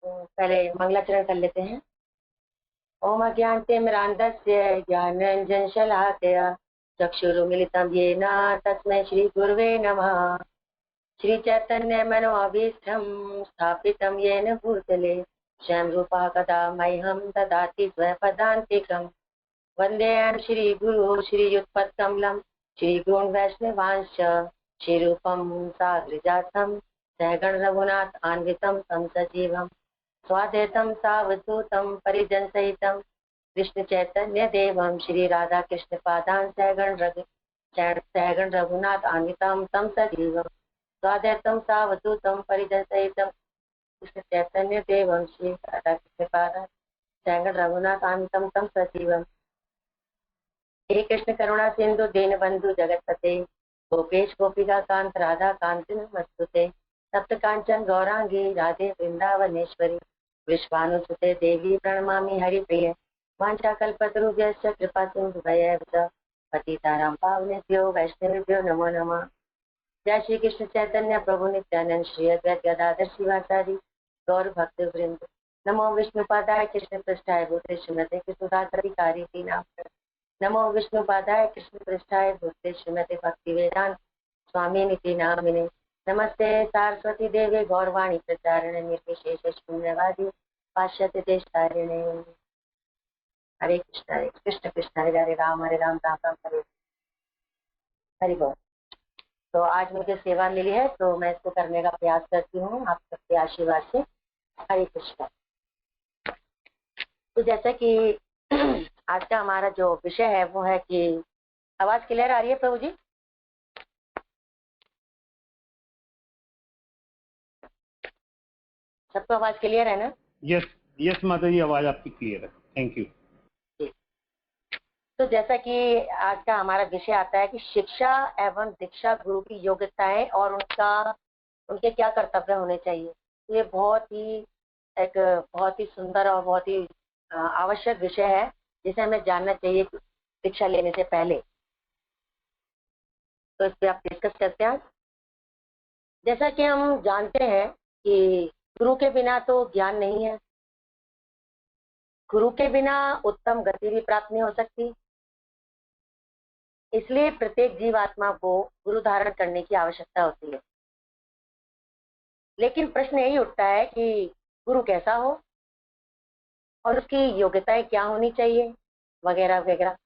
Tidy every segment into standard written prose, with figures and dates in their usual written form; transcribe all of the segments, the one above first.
तो पहले मंगलाचरण कर लेते हैं। ओम अज्ञानतिमिरान्धस्य ज्ञानाञ्जनशलाकया चक्षुरुन्मिलितं येन तस्मै श्रीगुरवे नमः। श्रीचैतन्यमनोभीष्टं स्थापितं येन भूतले स्वयं रूपा कदा मह्यं ददाति स्वपदान्तिकम्। वन्देऽहं श्रीगुरो श्रीयुतपत्कमलं श्रीगुरून् वैष्णवांश्च श्रीरूपं साग्रजातं सहगण रघुनाथ आन्वितं तं सजीवम् स्वाद्वैतं सावधूतं परिजनसहितं कृष्ण चैतन्य देवं श्री राधा कृष्ण पादान् सहगण रघुनाथ आन्वितं तं सजीवं स्वाद्वैतं सावधूतं परिजनसहितं कृष्ण चैतन्य देवं श्री राधा कृष्ण पादान् सहगण रघुनाथ आन्वितं तं सजीवम्। हे कृष्ण करुणा सिंधु दीन बंधु जगतपते गोपेश गोपिका कांत राधा कांत नमस्तुते सप्त कांचन गौरांगी राधे वृंदावनेश्वरी विश्वानुसुते देवी प्रणमामि हरिप्रिये वाञ्छाकल्पतरुभ्यश्च कृपा सिन्धुभ्यैव च पतितानां पावनेभ्यो वैष्णवेभ्यो नमो नमः। जय श्री कृष्ण चैतन्य प्रभु नित्यानंद श्री अद्वैत गदाधर शिवाचार्य गौर भक्त वृंद। नमो विष्णुपादाय कृष्ण पृष्ठाय भूते श्रीमते कृष्णदासरिकारी नाम। नमो विष्णुपादाय कृष्ण पृष्ठाय भूते श्रीमते भक्ति वेदांत स्वामी निति नामिने। नमस्ते सारस्वती देवी गौरवाणी प्रचारिणे निर्विशेष शून्यवादी पाश्चात्य देशतारिणे। हरे कृष्ण कृष्ण हरे राम राम राम हरे हरि बोल। तो आज मुझे सेवा मिली है तो मैं इसको करने का प्रयास करती हूँ आप सबके आशीर्वाद से। हरे कृष्ण। तो जैसा कि आज का हमारा जो विषय है वो है कि आवाज क्लियर आ रही है प्रभु जी? सबको आवाज क्लियर है ना? यस यस माता जी, आवाज आपकी क्लियर है। Thank you. तो जैसा कि आज का हमारा विषय आता है कि शिक्षा एवं दीक्षा गुरु की योग्यताएं और उनके क्या कर्तव्य होने चाहिए। ये बहुत ही सुंदर और बहुत ही आवश्यक विषय है जिसे हमें जानना चाहिए दीक्षा लेने से पहले। तो इस पे आप डिस्कस करते हैं। जैसा कि हम जानते हैं कि गुरु के बिना तो ज्ञान नहीं है, गुरु के बिना उत्तम गति भी प्राप्त नहीं हो सकती। इसलिए प्रत्येक जीवात्मा को गुरु धारण करने की आवश्यकता होती है। लेकिन प्रश्न यही उठता है कि गुरु कैसा हो और उसकी योग्यताएं क्या होनी चाहिए वगैरह वगैरह।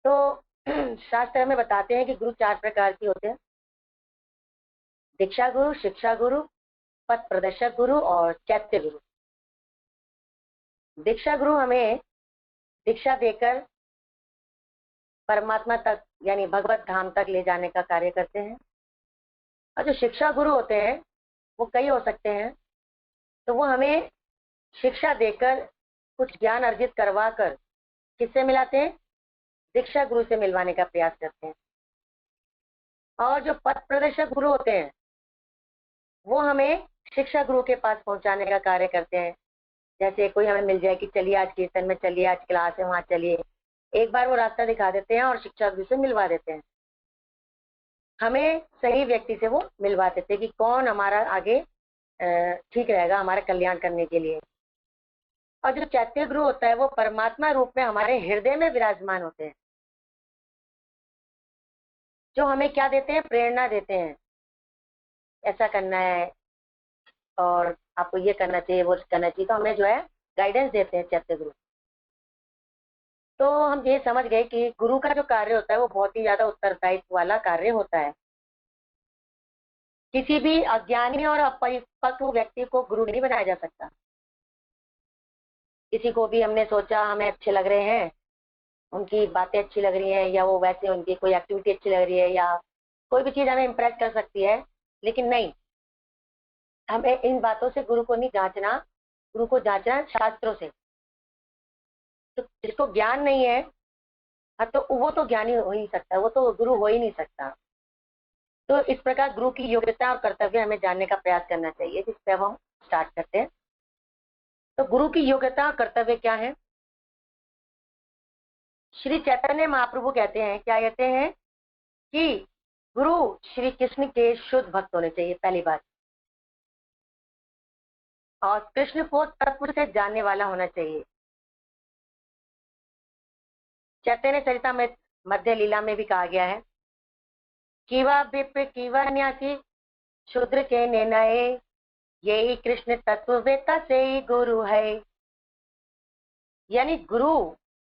तो शास्त्र में बताते हैं कि गुरु 4 प्रकार के होते हैं: दीक्षा गुरु, शिक्षा गुरु, पथ प्रदर्शक गुरु और चैत्य गुरु। दीक्षा गुरु हमें दीक्षा देकर परमात्मा तक यानी भगवत धाम तक ले जाने का कार्य करते हैं। और जो शिक्षा गुरु होते हैं वो कई हो सकते हैं, तो वो हमें शिक्षा देकर कुछ ज्ञान अर्जित करवा कर किससे मिलाते हैं? दीक्षा गुरु से मिलवाने का प्रयास करते हैं। और जो पथ प्रदर्शक गुरु होते हैं वो हमें शिक्षा गुरु के पास पहुंचाने का कार्य करते हैं। जैसे कोई हमें मिल जाए कि चलिए आज कीर्तन में चलिए, आज क्लास है वहां चलिए, एक बार वो रास्ता दिखा देते हैं और शिक्षा गुरु से मिलवा देते हैं। हमें सही व्यक्ति से वो मिलवा देते हैं कि कौन हमारा आगे ठीक रहेगा हमारा कल्याण करने के लिए। और जो चैत्य गुरु होता है वो परमात्मा रूप में हमारे हृदय में विराजमान होते हैं, जो हमें क्या देते हैं? प्रेरणा देते हैं, ऐसा करना है और आपको ये करना चाहिए वो करना चाहिए। तो हमें जो है गाइडेंस देते हैं चैत्य गुरु। तो हम ये समझ गए कि गुरु का जो कार्य होता है वो बहुत ही ज्यादा उत्तरदायित्व वाला कार्य होता है। किसी भी अज्ञानी और अपरिपक्व व्यक्ति को गुरु नहीं बनाया जा सकता। किसी को भी हमने सोचा हमें अच्छे लग रहे हैं, उनकी बातें अच्छी लग रही हैं या वो वैसे उनकी कोई एक्टिविटी अच्छी लग रही है या कोई भी चीज हमें इम्प्रेस कर सकती है, लेकिन नहीं, हमें इन बातों से गुरु को नहीं जांचना। गुरु को जांचना शास्त्रों से। तो जिसको ज्ञान नहीं है तो वो तो ज्ञानी हो ही नहीं सकता, वो तो गुरु हो ही नहीं सकता। तो इस प्रकार गुरु की योग्यता और कर्तव्य हमें जानने का प्रयास करना चाहिए, जिससे अब हम स्टार्ट करते हैं। तो गुरु की योग्यता और कर्तव्य क्या है? श्री चैतन्य महाप्रभु कहते हैं, क्या कहते हैं कि गुरु श्री कृष्ण के शुद्ध भक्त होने चाहिए। पहली बात, और कृष्ण को तत्व से जानने वाला होना चाहिए। चैतन्य चरितामृत मध्य लीला में भी कहा गया है, कीवा विप्र कीवा न्यासी शूद्र के निर्णय, यही कृष्ण तत्ववेत्ता से ही गुरु है। यानी गुरु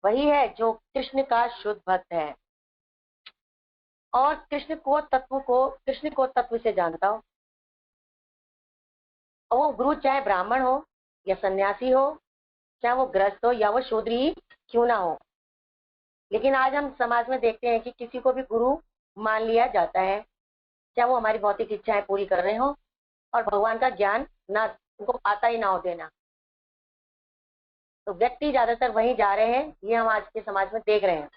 वही है जो कृष्ण का शुद्ध भक्त है और कृष्ण को तत्व से जानता हो। और वो गुरु चाहे ब्राह्मण हो या सन्यासी हो, चाहे वो गृहस्थ हो या वो शूद्र ही क्यों ना हो। लेकिन आज हम समाज में देखते हैं कि किसी को भी गुरु मान लिया जाता है, चाहे वो हमारी भौतिक इच्छाएं पूरी कर रहे हो और भगवान का ज्ञान ना उनको आता ही ना हो देना। तो व्यक्ति ज्यादातर वहीं जा रहे हैं, ये हम आज के समाज में देख रहे हैं।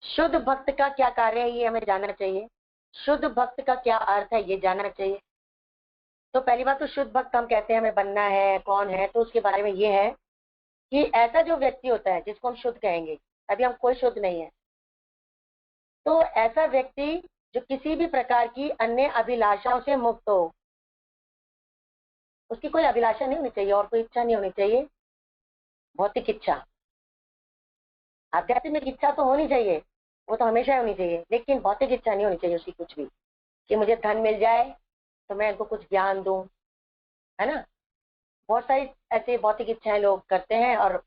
शुद्ध भक्त का क्या कार्य है ये हमें जानना चाहिए। शुद्ध भक्त का क्या अर्थ है ये जानना चाहिए। तो पहली बात तो शुद्ध भक्त हम कहते हैं हमें बनना है, कौन है, तो उसके बारे में ये है कि ऐसा जो व्यक्ति होता है जिसको हम शुद्ध कहेंगे, अभी हम कोई शुद्ध नहीं है, तो ऐसा व्यक्ति जो किसी भी प्रकार की अन्य अभिलाषाओं से मुक्त हो, उसकी कोई अभिलाषा नहीं होनी चाहिए और कोई इच्छा नहीं होनी चाहिए। भौतिक इच्छा, आध्यात्मिक इच्छा तो होनी चाहिए, वो तो हमेशा होनी चाहिए, लेकिन भौतिक इच्छा नहीं होनी चाहिए उसकी कुछ भी, कि मुझे धन मिल जाए तो मैं इनको कुछ ज्ञान दूं, है ना। बहुत सारी ऐसे भौतिक इच्छाएं लोग करते हैं और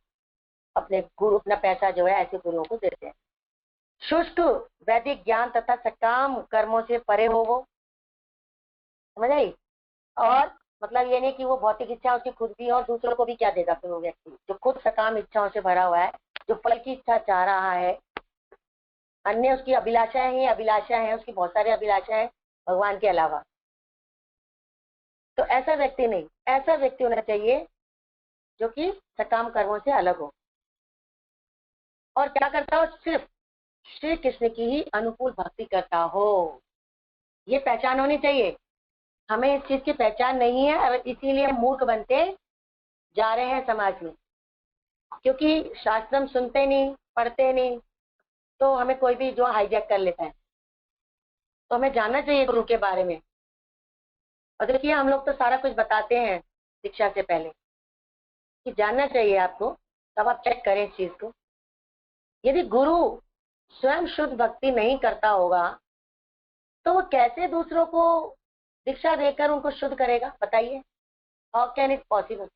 अपना पैसा जो है ऐसे गुरुओं को देते हैं। शुष्क वैदिक ज्ञान तथा सकाम कर्मों से परे हो वो, समझ आई। और मतलब ये नहीं कि वो भौतिक इच्छा उसकी खुद भी और दूसरों को भी क्या देगा। फिर वो व्यक्ति जो खुद सकाम इच्छाओं से भरा हुआ है, जो फल की इच्छा चाह रहा है, अन्य उसकी अभिलाषाएं ही अभिलाषा है, उसकी बहुत सारी अभिलाषाएं भगवान के अलावा, तो ऐसा व्यक्ति नहीं, ऐसा व्यक्ति होना चाहिए जो कि सकाम कर्मों से अलग हो और क्या करता हो, सिर्फ श्री कृष्ण की ही अनुकूल भक्ति करता हो। ये पहचान होनी चाहिए। हमें इस चीज की पहचान नहीं है और इसीलिए हम मूर्ख बनते जा रहे हैं समाज में, क्योंकि शास्त्र हम सुनते नहीं, पढ़ते नहीं, तो हमें कोई भी जो हाईजैक कर लेता है। तो हमें जानना चाहिए गुरु के बारे में। और देखिए हम लोग तो सारा कुछ बताते हैं शिक्षा से पहले कि जानना चाहिए आपको, तब आप चेक करें इस चीज को। यदि गुरु स्वयं शुद्ध भक्ति नहीं करता होगा तो वो कैसे दूसरों को दीक्षा देकर उनको शुद्ध करेगा, बताइए। How can it possible.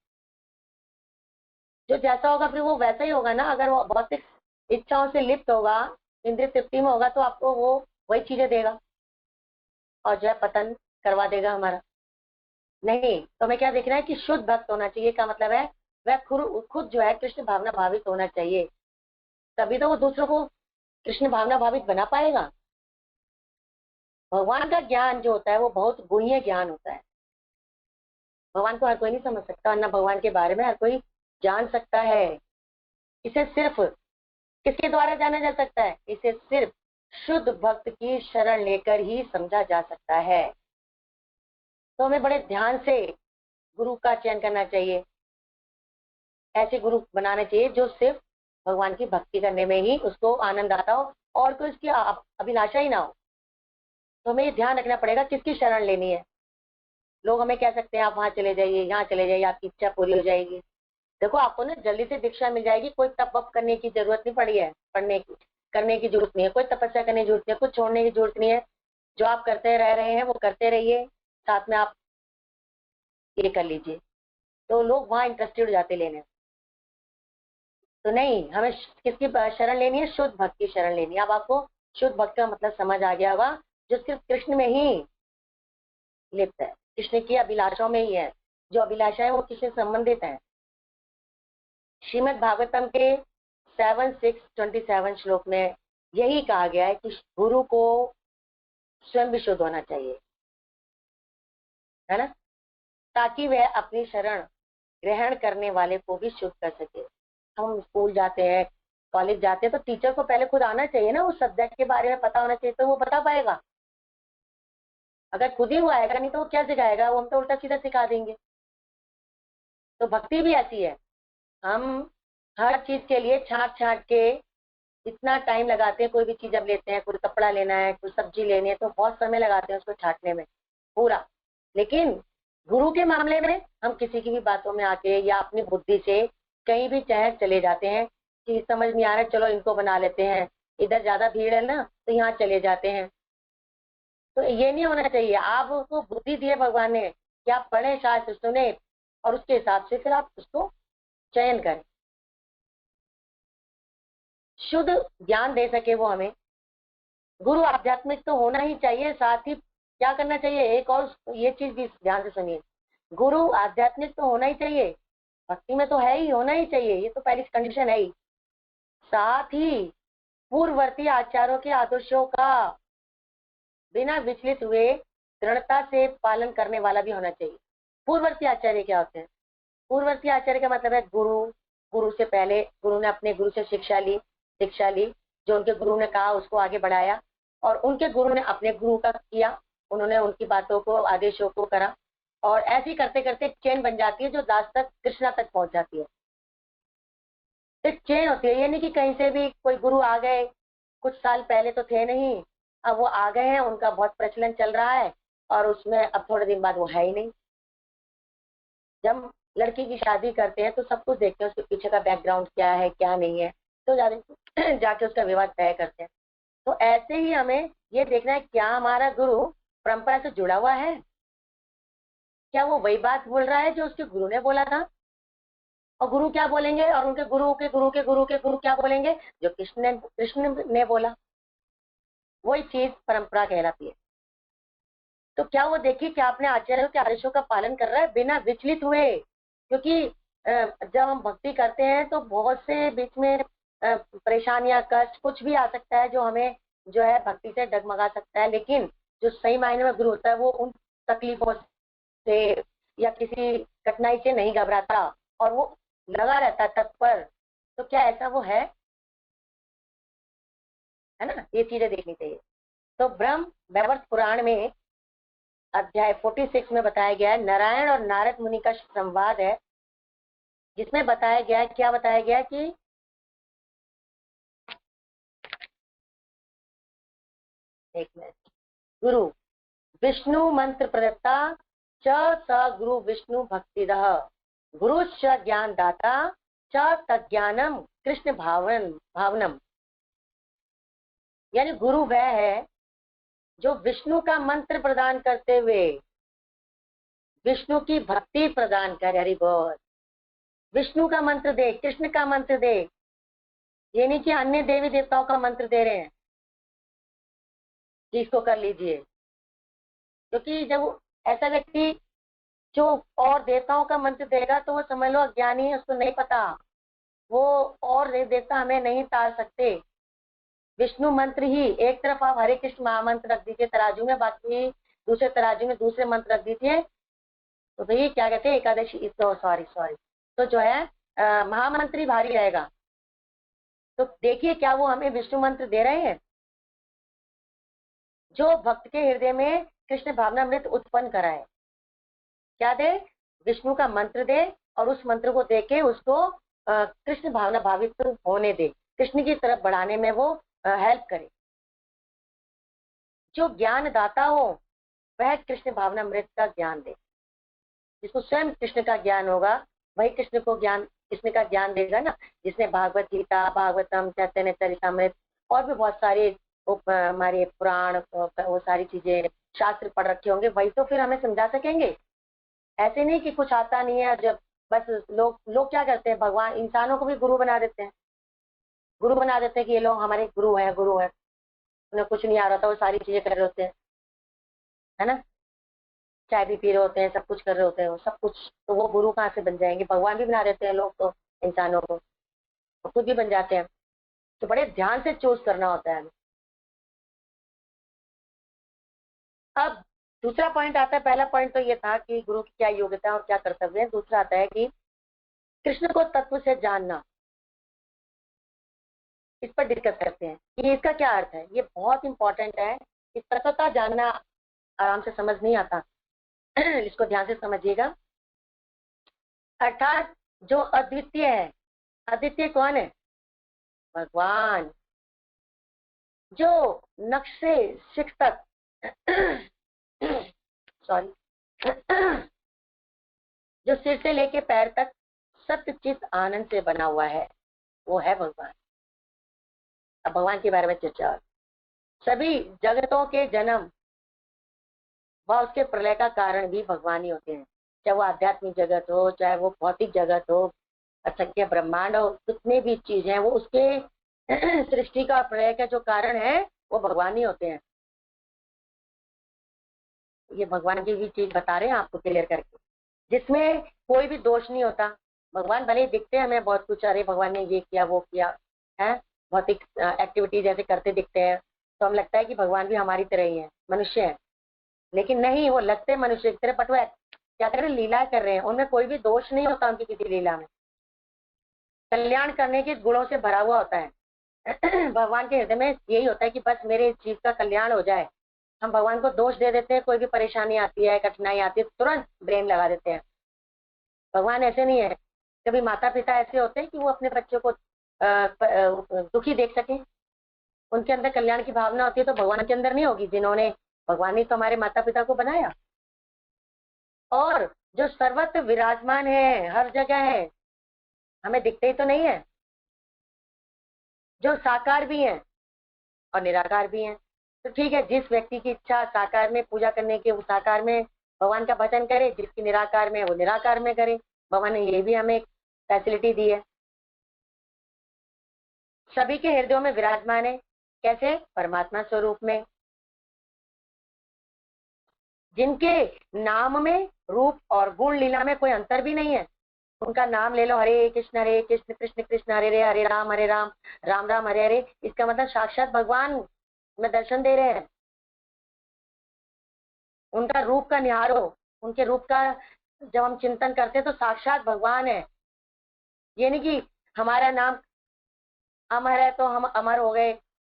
जो जैसा होगा फिर वो वैसा ही होगा ना। अगर वो भौतिक इच्छाओं से लिप्त होगा, इंद्रिय तृप्ति में होगा, तो आपको वो वही चीजें देगा और जो है पतन करवा देगा हमारा। नहीं, तो हमें क्या देखना है कि शुद्ध भक्त होना चाहिए का मतलब है वह खुद जो है कृष्ण भावना भावित होना चाहिए, तभी तो वो दूसरों को कृष्ण भावना भावित बना पाएगा। भगवान का ज्ञान जो होता है वो बहुत गुह्य ज्ञान होता है। भगवान को हर कोई नहीं समझ सकता, ना भगवान के बारे में हर कोई जान सकता है। इसे सिर्फ किसके द्वारा जाना जा सकता है, इसे सिर्फ शुद्ध भक्त की शरण लेकर ही समझा जा सकता है। तो हमें बड़े ध्यान से गुरु का चयन करना चाहिए, ऐसे गुरु बनाना चाहिए जो सिर्फ भगवान की भक्ति करने में ही उसको आनंद आता हो और कोई उसकी अभिलाषा ही ना हो। तो हमें ये ध्यान रखना पड़ेगा किसकी शरण लेनी है। लोग हमें कह सकते हैं आप वहां चले जाइए, यहाँ चले जाइए, आपकी इच्छा पूरी हो जाएगी। देखो आपको ना जल्दी से दीक्षा मिल जाएगी, कोई तप वप करने की जरूरत नहीं पड़ी है, करने की जरूरत नहीं है, कोई तपस्या करने की जरूरत नहीं है, कुछ छोड़ने की जरूरत नहीं है। जो आप करते रह रहे हैं वो करते रहिए, साथ में आप ये कर लीजिए। तो लोग वहां इंटरेस्टेड हो जाते लेने। तो नहीं, हमें किसकी शरण लेनी है, शुद्ध भक्त की शरण लेनी है। अब आपको शुद्ध भक्त का मतलब समझ आ गया होगा, जो सिर्फ कृष्ण में ही लिप्त है, कृष्ण की अभिलाषाओं में ही है, जो अभिलाषा है वो किससे संबंधित है। श्रीमद् भागवतम के 7:6-27 श्लोक में यही कहा गया है कि गुरु को स्वयं भी शुद्ध होना चाहिए, है ना, ताकि वह अपनी शरण ग्रहण करने वाले को भी शुद्ध कर सके। हम स्कूल जाते हैं, कॉलेज जाते हैं, तो टीचर को पहले खुद आना चाहिए ना, उस सब्जेक्ट के बारे में पता होना चाहिए, तो वो बता पाएगा। अगर खुद ही वो आएगा नहीं तो वो क्या सिखाएगा, वो हम तो उल्टा सीधा सिखा देंगे। तो भक्ति भी ऐसी है, हम हर चीज के लिए छांट छांट के इतना टाइम लगाते हैं। कोई भी चीज अब लेते हैं, कोई कपड़ा लेना है, कोई सब्जी लेनी है, तो बहुत समय लगाते हैं उसको छांटने में पूरा। लेकिन गुरु के मामले में हम किसी की भी बातों में आके या अपनी बुद्धि से कहीं भी चाहे चले जाते हैं कि समझ नहीं आ रहा, चलो इनको बना लेते हैं, इधर ज्यादा भीड़ है ना तो यहाँ चले जाते हैं। तो ये नहीं होना चाहिए। आप उसको बुद्धि दिए भगवान ने कि आप पढ़े, शास्त्र सुने और उसके हिसाब से फिर आप उसको चयन करें, शुद्ध ज्ञान दे सके वो हमें। गुरु आध्यात्मिक तो होना ही चाहिए, साथ ही क्या करना चाहिए, एक और ये चीज भी ध्यान से सुनिए, गुरु आध्यात्मिक तो होना ही चाहिए, भक्ति में तो है ही, होना ही चाहिए, ये तो पहली कंडीशन है ही। साथ ही पूर्ववर्ती आचार्यों के आदर्शों का बिना विचलित हुए दृढ़ता से पालन करने वाला भी होना चाहिए। पूर्ववर्ती आचार्य क्या होते हैं? पूर्ववर्ती आचार्य का मतलब है गुरु, गुरु से पहले गुरु ने अपने गुरु से शिक्षा ली, जो उनके गुरु ने कहा उसको आगे बढ़ाया, और उनके गुरु ने अपने गुरु का किया, उन्होंने उनकी बातों को, आदेशों को करा, और ऐसे करते करते चेन बन जाती है जो लास्ट तक कृष्णा तक पहुंच जाती है। तो चेन होती है, ये नहीं कि कहीं से भी कोई गुरु आ गए, कुछ साल पहले तो थे नहीं, अब वो आ गए हैं, उनका बहुत प्रचलन चल रहा है, और उसमें अब थोड़े दिन बाद वो है ही नहीं। जब लड़की की शादी करते हैं तो सब कुछ देखते हैं, उसके पीछे का बैकग्राउंड क्या है क्या नहीं है, तो जाके उसका विवाह तय करते हैं। तो ऐसे ही हमें ये देखना है क्या हमारा गुरु परंपरा से जुड़ा हुआ है, क्या वो वही बात बोल रहा है जो उसके गुरु ने बोला था। और गुरु क्या बोलेंगे, और उनके गुरु के गुरु के गुरु के गुरु क्या बोलेंगे, जो कृष्ण ने बोला, वही चीज परंपरा कहलाती है। तो क्या वो देखिए कि आपने आचार्यों के आदेशों का पालन कर रहा है बिना विचलित हुए, क्योंकि जब हम भक्ति करते हैं तो बहुत से बीच में परेशानियां, कष्ट कुछ भी आ सकता है जो हमें जो है भक्ति से डगमगा सकता है, लेकिन जो सही मायने में गुरु होता है वो उन तकलीफों से या किसी कठिनाई से नहीं घबराता, और वो लगा रहता है तत्पर। तो क्या ऐसा वो है ना, ये चीजें देखनी चाहिए। तो ब्रह्म वैवर्त पुराण में अध्याय 46 में बताया गया है, नारायण और नारद मुनि का संवाद है, जिसमें बताया गया है, क्या बताया गया है कि एक मिनट, गुरु विष्णु मंत्र प्रदत्ता च स गुरु विष्णु भक्तिदः गुरु च ज्ञान दाता च तज्ञानम कृष्ण भावनम। यानी गुरु वह है जो विष्णु का मंत्र प्रदान करते हुए विष्णु की भक्ति प्रदान करे। हरि बोल। विष्णु का मंत्र दे, कृष्ण का मंत्र दे, ये नहीं कि अन्य देवी देवताओं का मंत्र दे रहे हैं कि इसको कर लीजिए, क्योंकि जब ऐसा व्यक्ति जो और देवताओं का मंत्र देगा तो वो समझ लो अज्ञानी है, उसको नहीं पता, वो और देवता हमें नहीं तार सकते। विष्णु मंत्र ही, एक तरफ आप हरे कृष्ण महामंत्र रख दीजिए तराजू में, बाकी दूसरे तराजू में दूसरे मंत्र रख दीजिए, तो भाई क्या कहते हैं एकादशी, तो सॉरी तो जो है महामंत्र ही भारी रहेगा। तो देखिए क्या वो हमें विष्णु मंत्र दे रहे हैं जो भक्त के हृदय में कृष्ण भावनामृत उत्पन्न कराए। क्या दे, विष्णु का मंत्र दे, और उस मंत्र को दे के उसको कृष्ण भावना भावित होने दे, कृष्ण की तरफ बढ़ाने में वो हेल्प करे। जो ज्ञान दाता हो वह कृष्ण भावनामृत का ज्ञान दे, जिसको स्वयं कृष्ण का ज्ञान होगा वही कृष्ण का ज्ञान देगा ना। जिसने भागवत गीता, भागवतम, चैतन्य चरितमृत और भी बहुत सारे हमारे पुराण, वो सारी चीजें शास्त्र पढ़ रखे होंगे, वही तो फिर हमें समझा सकेंगे। ऐसे नहीं कि कुछ आता नहीं है, जब बस लोग क्या करते हैं, भगवान इंसानों को भी गुरु बना देते हैं, गुरु बना देते हैं कि ये लोग हमारे गुरु है, उन्हें कुछ नहीं आ रहा था, वो सारी चीजें कर रहे होते हैं, है ना, चाय भी पी रहे होते हैं, सब कुछ कर रहे होते हैं, वो सब कुछ, तो वो गुरु कहाँ से बन जाएंगे? भगवान भी बना देते हैं लोग तो इंसानों को, तो खुद भी बन जाते हैं। तो बड़े ध्यान से चूज करना होता है। अब दूसरा पॉइंट आता है, पहला पॉइंट तो ये था कि गुरु की क्या योग्यता और क्या कर्तव्य है, दूसरा आता है कि कृष्ण को तत्व से जानना। इस पर डिस्कस करते हैं कि इसका क्या अर्थ है। ये बहुत इंपॉर्टेंट है, इस तत्वता जानना आराम से समझ नहीं आता इसको ध्यान से समझिएगा। अर्थात जो अद्वितीय है, अद्वितीय कौन है? भगवान, जो नक्शे शिख तक सॉरी जो सिर से लेके पैर तक सत्यचित आनंद से बना हुआ है, वो है भगवान। अब भगवान के बारे में चर्चा। सभी जगतों के जन्म व उसके प्रलय का कारण भी भगवान ही होते हैं, चाहे वो आध्यात्मिक जगत हो, चाहे वो भौतिक जगत हो, असंख्य ब्रह्मांड हो, कितने भी चीजें हैं, वो उसके सृष्टि का प्रलय का जो कारण है वो भगवान ही होते हैं। ये भगवान की भी चीज बता रहे हैं आपको क्लियर करके, जिसमें कोई भी दोष नहीं होता। भगवान भले ही दिखते हैं हमें बहुत कुछ, अरे भगवान ने ये किया वो किया है, भौतिक एक्टिविटी जैसे करते दिखते हैं, तो हम लगता है कि भगवान भी हमारी तरह ही है, मनुष्य है। लेकिन नहीं, वो लगते मनुष्य की तरह, बट वो क्या कर रहे, लीला कर रहे हैं। उनमें कोई भी दोष नहीं होता उनकी किसी लीला में, कल्याण करने के गुणों से भरा हुआ होता है। भगवान के हृदय में यही होता है कि बस मेरे इस जीव का कल्याण हो जाए। हम भगवान को दोष दे देते हैं, कोई भी परेशानी आती है, कठिनाई आती है, तुरंत ब्लेम लगा देते हैं। भगवान ऐसे नहीं है। कभी माता पिता ऐसे होते हैं कि वो अपने बच्चों को दुखी देख सके, उनके अंदर कल्याण की भावना होती है, तो भगवान के अंदर नहीं होगी, जिन्होंने, भगवान ने तो हमारे माता पिता को बनाया। और जो सर्वत्र विराजमान है, हर जगह है, हमें दिखते ही तो नहीं है, जो साकार भी है और निराकार भी है। तो ठीक है, जिस व्यक्ति की इच्छा साकार में पूजा करने की, वो साकार में भगवान का भजन करे, जिसकी निराकार में वो निराकार में करे। भगवान ने ये भी हमें एक फैसिलिटी दी है। सभी के हृदयों में विराजमान है, कैसे, परमात्मा स्वरूप में, जिनके नाम में रूप और गुण लीला में कोई अंतर भी नहीं है। उनका नाम ले लो, हरे कृष्ण कृष्ण कृष्ण हरे हरे, हरे राम राम राम हरे हरे। इसका मतलब साक्षात भगवान में दर्शन दे रहे हैं। उनका रूप का निहारो, उनके रूप का जब हम चिंतन करते हैं तो साक्षात भगवान है। ये नहीं कि हमारा नाम अमर है तो हम अमर हो गए,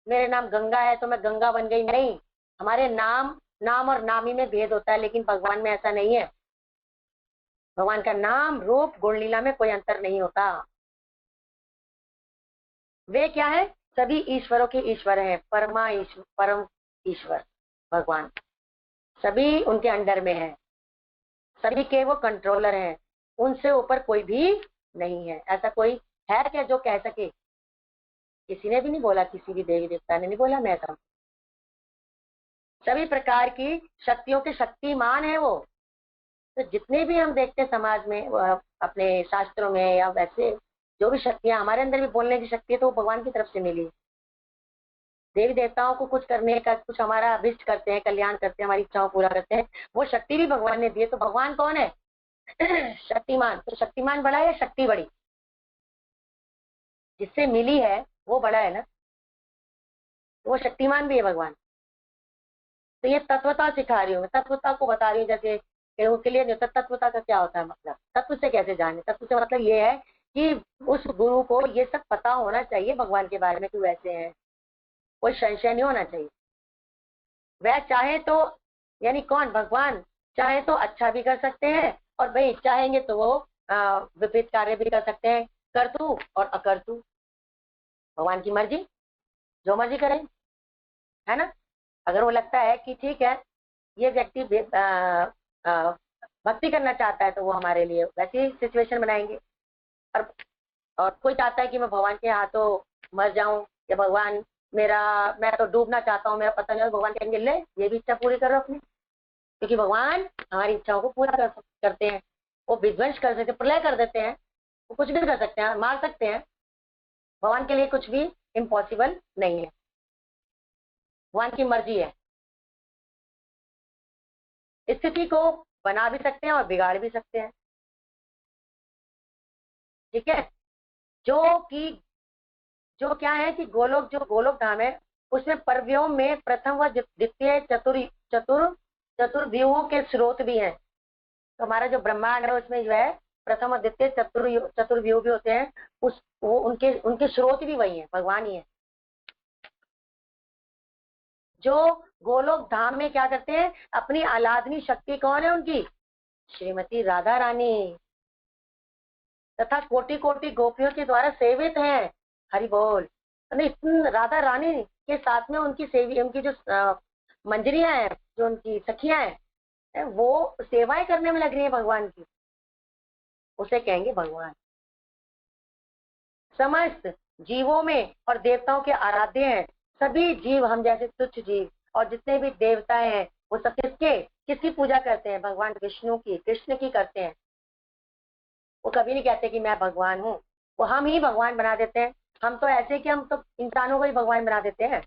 मेरे नाम गंगा है तो मैं गंगा बन गई, नहीं। हमारे नाम और नामी में भेद होता है, लेकिन भगवान में ऐसा नहीं है। भगवान का नाम रूप गुण लीला में कोई अंतर नहीं होता। वे क्या है, सभी ईश्वरों के ईश्वर हैं, परम ईश्वर भगवान, सभी उनके अंडर में है, सभी के वो कंट्रोलर हैं। उनसे ऊपर कोई भी नहीं है। ऐसा कोई है क्या जो कह सके? किसी ने भी नहीं बोला, किसी भी देवी देवता ने नहीं बोला मैं ऐसा। सभी प्रकार की शक्तियों के शक्तिमान है वो। तो जितने भी हम देखते हैं समाज में, अपने शास्त्रों में या वैसे, जो भी शक्तियां हमारे अंदर भी बोलने की शक्ति है, तो वो भगवान की तरफ से मिली। देवी देवताओं को कुछ करने का, कुछ हमारा अभिष्ट करते हैं, कल्याण करते हैं, हमारी इच्छाओं पूरा करते हैं, वो शक्ति भी भगवान ने दी है। तो भगवान कौन है? शक्तिमान। तो शक्तिमान बड़ा है या शक्ति बड़ी? जिससे मिली है वो बड़ा है ना, तो वो शक्तिमान भी है भगवान। तो ये तत्वता सिखा रही हूँ मैं, तत्वता को बता रही हूँ। जैसे के लिए नहीं होता, तत्वता का क्या होता है मतलब, तत्व से कैसे जाने? तत्व से मतलब ये है कि उस गुरु को ये सब पता होना चाहिए भगवान के बारे में कि वैसे हैं, कोई संशय नहीं होना चाहिए। वह चाहे तो, यानी कौन? भगवान चाहे तो अच्छा भी कर सकते हैं, और भाई चाहेंगे तो वो विपरीत कार्य भी कर सकते हैं, कर तू और अकर तू। भगवान की मर्जी, जो मर्जी करें, है ना। अगर वो लगता है कि ठीक है, ये व्यक्ति भक्ति करना चाहता है, तो वो हमारे लिए वैसी सिचुएशन बनाएंगे। और और कोई चाहता है कि मैं भगवान के हाथों मर जाऊं, या भगवान मेरा, मैं तो डूबना चाहता हूँ, मेरा पता नहीं, भगवान कहेंगे ले ये भी इच्छा पूरी करो अपनी। क्योंकि भगवान हमारी इच्छाओं को पूरा करते हैं। वो विध्वंस कर सकते, प्रलय कर देते हैं, वो कुछ भी कर सकते हैं, मार सकते हैं। भगवान के लिए कुछ भी इम्पॉसिबल नहीं है, भगवान की मर्जी है। स्थिति को बना भी सकते हैं और बिगाड़ भी सकते हैं, ठीक है। जो कि जो क्या है कि गोलोक, जो गोलोक धाम है, उसमें परव्योम में प्रथम व द्वितीय चतुर चतुर्व्यूहों के स्रोत भी हैं। तो हमारा जो ब्रह्मांड है उसमें जो है प्रथम और द्वितीय चतुर्व्यूह भी होते हैं। उस वो उनके उनके स्रोत भी वही है, भगवान ही है। जो गोलोक धाम में क्या करते हैं, अपनी आह्लादनी शक्ति कौन है उनकी? श्रीमती राधा रानी, तथा कोटि कोटि गोपियों के द्वारा सेवित हैं। हरि बोल। राधा रानी के साथ में उनकी सेवी, उनकी जो मंजरियां हैं, जो उनकी सखियां हैं, वो सेवाएं करने में लग रही है भगवान की। उसे कहेंगे भगवान। समस्त जीवों में और देवताओं के आराध्य हैं। सभी जीव हम जैसे तुच्छ जीव और जितने भी देवताएं हैं वो सब किसकी पूजा करते हैं? भगवान विष्णु की, कृष्ण की करते हैं। वो कभी नहीं कहते कि मैं भगवान हूँ, वो हम ही भगवान बना देते हैं। हम तो ऐसे कि हम तो इंसानों को ही भगवान बना देते हैं।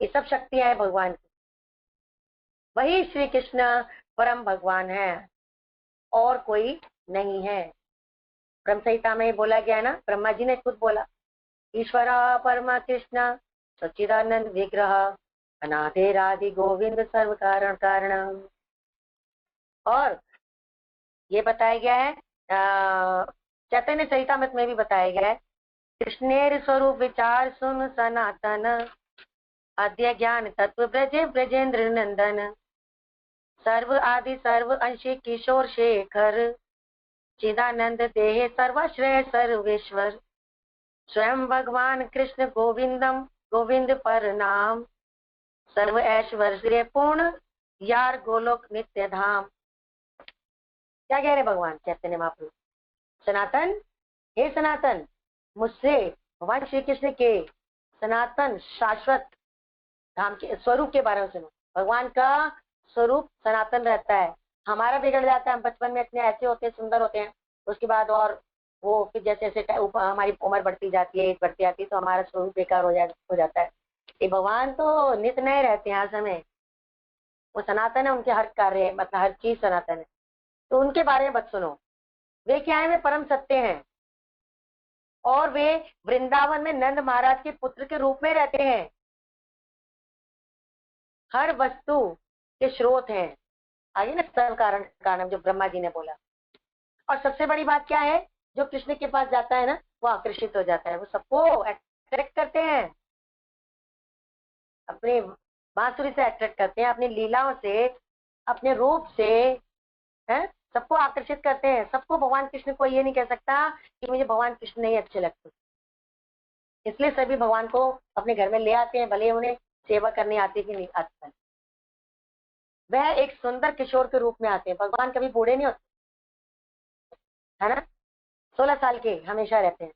ये सब शक्तियां हैं भगवान की। वही श्री कृष्ण परम भगवान है और कोई नहीं है। ब्रह्म संहिता में बोला गया है ना, ब्रह्मा जी ने खुद बोला, ईश्वर परमा कृष्ण सच्चिदानंद विग्रह अनादिरादि गोविंद सर्व कारण कारण। और ये बताया गया है चैतन्य चरितामृत में भी बताया गया है, कृष्णेर स्वरूप विचार सुन सनातन अद्य ज्ञान तत्व ब्रजे ब्रजेंद्र नंदन सर्व आदि सर्व अंशी किशोर शेखर चिदानंद देहे सर्वाश्रय सर्वेश्वर स्वयं भगवान कृष्ण गोविंदम गोविंद पर नाम सर्व ऐश्वर्य पूर्ण यार गोलोक नित्य धाम। क्या कह रहे भगवान चैतन्य महाप्रभु? सनातन, हे सनातन, मुझसे भगवान श्री कृष्ण के सनातन शाश्वत धाम के स्वरूप के बारे में सुनो। भगवान का स्वरूप सनातन रहता है। हमारा बिगड़ जाता है, हम बचपन में इतने ऐसे होते हैं, सुंदर होते हैं, उसके बाद और वो फिर जैसे जैसे हमारी उम्र बढ़ती जाती है, एज बढ़ती जाती है, तो हमारा स्वरूप बेकार हो जाता है। ये भगवान तो नित नए रहते हैं हर समय। वो सनातन है, उनके हर कार्य मतलब हर चीज सनातन है। तो उनके बारे में मत सुनो। वे क्या है? वे परम सत्य हैं और वे वृंदावन में नंद महाराज के पुत्र के रूप में रहते हैं। हर वस्तु के स्रोत हैं। आगे ना सर्व कारण कारण जो ब्रह्मा जी ने बोला। और सबसे बड़ी बात क्या है? जो कृष्ण के पास जाता है ना, वो आकर्षित हो जाता है, वो सबको अट्रैक्ट करते हैं, अपने बांसुरी से अट्रैक्ट करते हैं, अपनी लीलाओं से, अपने रूप से, है, सबको आकर्षित करते हैं। सबको भगवान कृष्ण को ये नहीं कह सकता कि मुझे भगवान कृष्ण नहीं अच्छे लगते। इसलिए सभी भगवान को अपने घर में ले आते हैं, भले उन्हें सेवा करनी आती कि नहीं आती। वह एक सुंदर किशोर के रूप में आते हैं। भगवान कभी बूढ़े नहीं होते, है ना? 16 साल के हमेशा रहते हैं